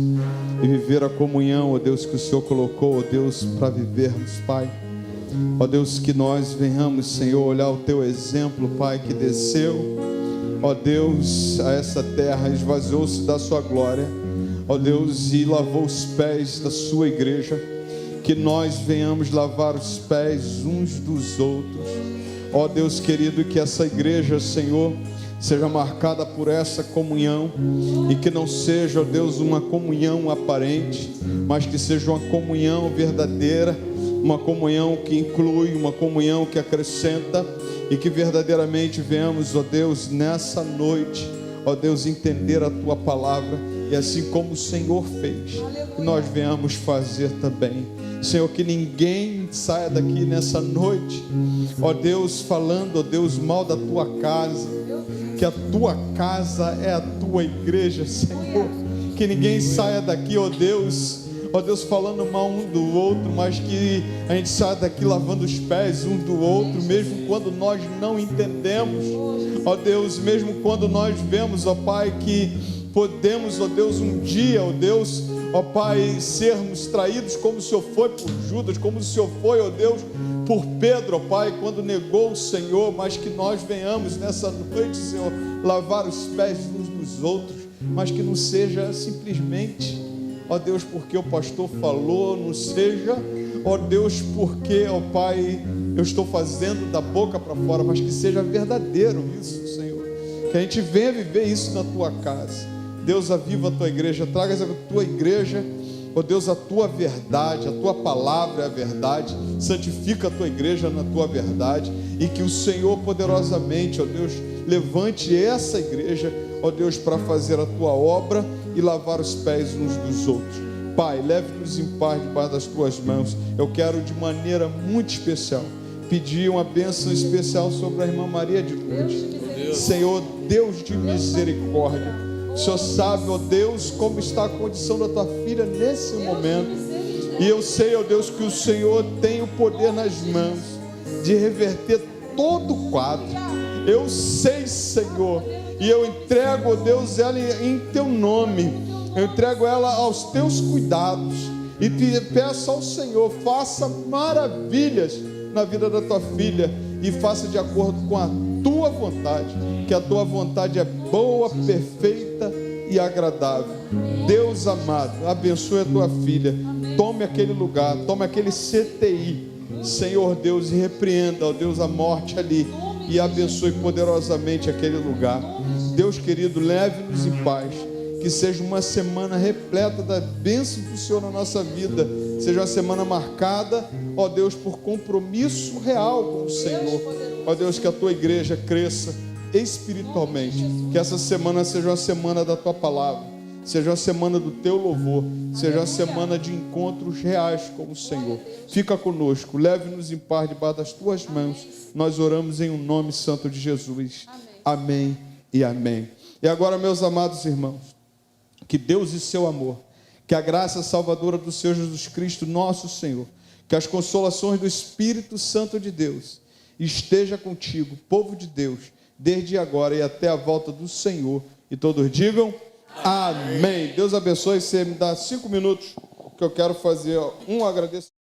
Speaker 4: e viver a comunhão, ó Deus, que o Senhor colocou, ó Deus, para vivermos, Pai. Ó Deus, que nós venhamos, Senhor, olhar o Teu exemplo, Pai, que desceu, ó Deus, a essa terra, esvaziou-se da Sua glória, ó Deus, e lavou os pés da Sua igreja. Que nós venhamos lavar os pés uns dos outros, ó Deus querido, que essa igreja, Senhor, seja marcada por essa comunhão, e que não seja, ó Deus, uma comunhão aparente, mas que seja uma comunhão verdadeira, uma comunhão que inclui, uma comunhão que acrescenta, e que verdadeiramente venhamos, ó Deus, nessa noite, ó Deus, entender a Tua palavra, e assim como o Senhor fez, que nós venhamos fazer também. Senhor, que ninguém saia daqui nessa noite, ó Deus, falando, ó Deus, mal da Tua casa, que a Tua casa é a Tua igreja, Senhor. Que ninguém saia daqui, ó Deus, falando mal um do outro, mas que a gente saia daqui lavando os pés um do outro, mesmo quando nós não entendemos, ó Deus, mesmo quando nós vemos, ó Pai, que podemos, ó Deus, um dia, ó Deus, ó Pai, sermos traídos como o Senhor foi por Judas, como o Senhor foi, ó Deus, por Pedro, ó Pai, quando negou o Senhor, mas que nós venhamos nessa noite, Senhor, lavar os pés uns dos outros, mas que não seja simplesmente, ó Deus, porque o pastor falou, não seja, ó Deus, porque, ó Pai, eu estou fazendo da boca para fora, mas que seja verdadeiro isso, Senhor, que a gente venha viver isso na Tua casa. Deus, aviva a Tua igreja, traga a Tua igreja, ó Deus, a Tua verdade, a Tua palavra é a verdade, santifica a Tua igreja na Tua verdade, e que o Senhor poderosamente, ó Deus, levante essa igreja, ó Deus, para fazer a Tua obra e lavar os pés uns dos outros. Pai, leve-nos em paz debaixo das Tuas mãos. Eu quero de maneira muito especial pedir uma bênção especial sobre a irmã Maria de Lourdes. Senhor, Deus de misericórdia, o Senhor sabe, ó Deus, como está a condição da Tua filha nesse momento, e eu sei, ó Deus, que o Senhor tem o poder nas mãos de reverter todo o quadro. Eu sei, Senhor, e eu entrego, ó Deus, ela em Teu nome, eu entrego ela aos Teus cuidados, e te peço ao Senhor, faça maravilhas na vida da Tua filha, e faça de acordo com a Tua vontade, que a Tua vontade é boa, perfeita e agradável. Deus amado, abençoe a Tua filha, tome aquele lugar, tome aquele CTI, Senhor Deus, e repreenda, ó Deus, a morte ali, e abençoe poderosamente aquele lugar. Deus querido, leve-nos em paz. Que seja uma semana repleta da bênção do Senhor na nossa vida. Seja uma semana marcada, ó Deus, por compromisso real com o Senhor. Ó Deus, que a tua igreja cresça espiritualmente. Que essa semana seja uma semana da tua palavra. Seja uma semana do teu louvor. Seja uma semana de encontros reais com o Senhor. Fica conosco, leve-nos em paz debaixo das tuas mãos. Nós oramos em um nome santo de Jesus. Amém e amém. E agora, meus amados irmãos, que Deus e seu amor, que a graça salvadora do Senhor Jesus Cristo, nosso Senhor, que as consolações do Espírito Santo de Deus esteja contigo, povo de Deus, desde agora e até a volta do Senhor. E todos digam amém. Deus abençoe. Você me dá 5 minutos que eu quero fazer um agradecimento.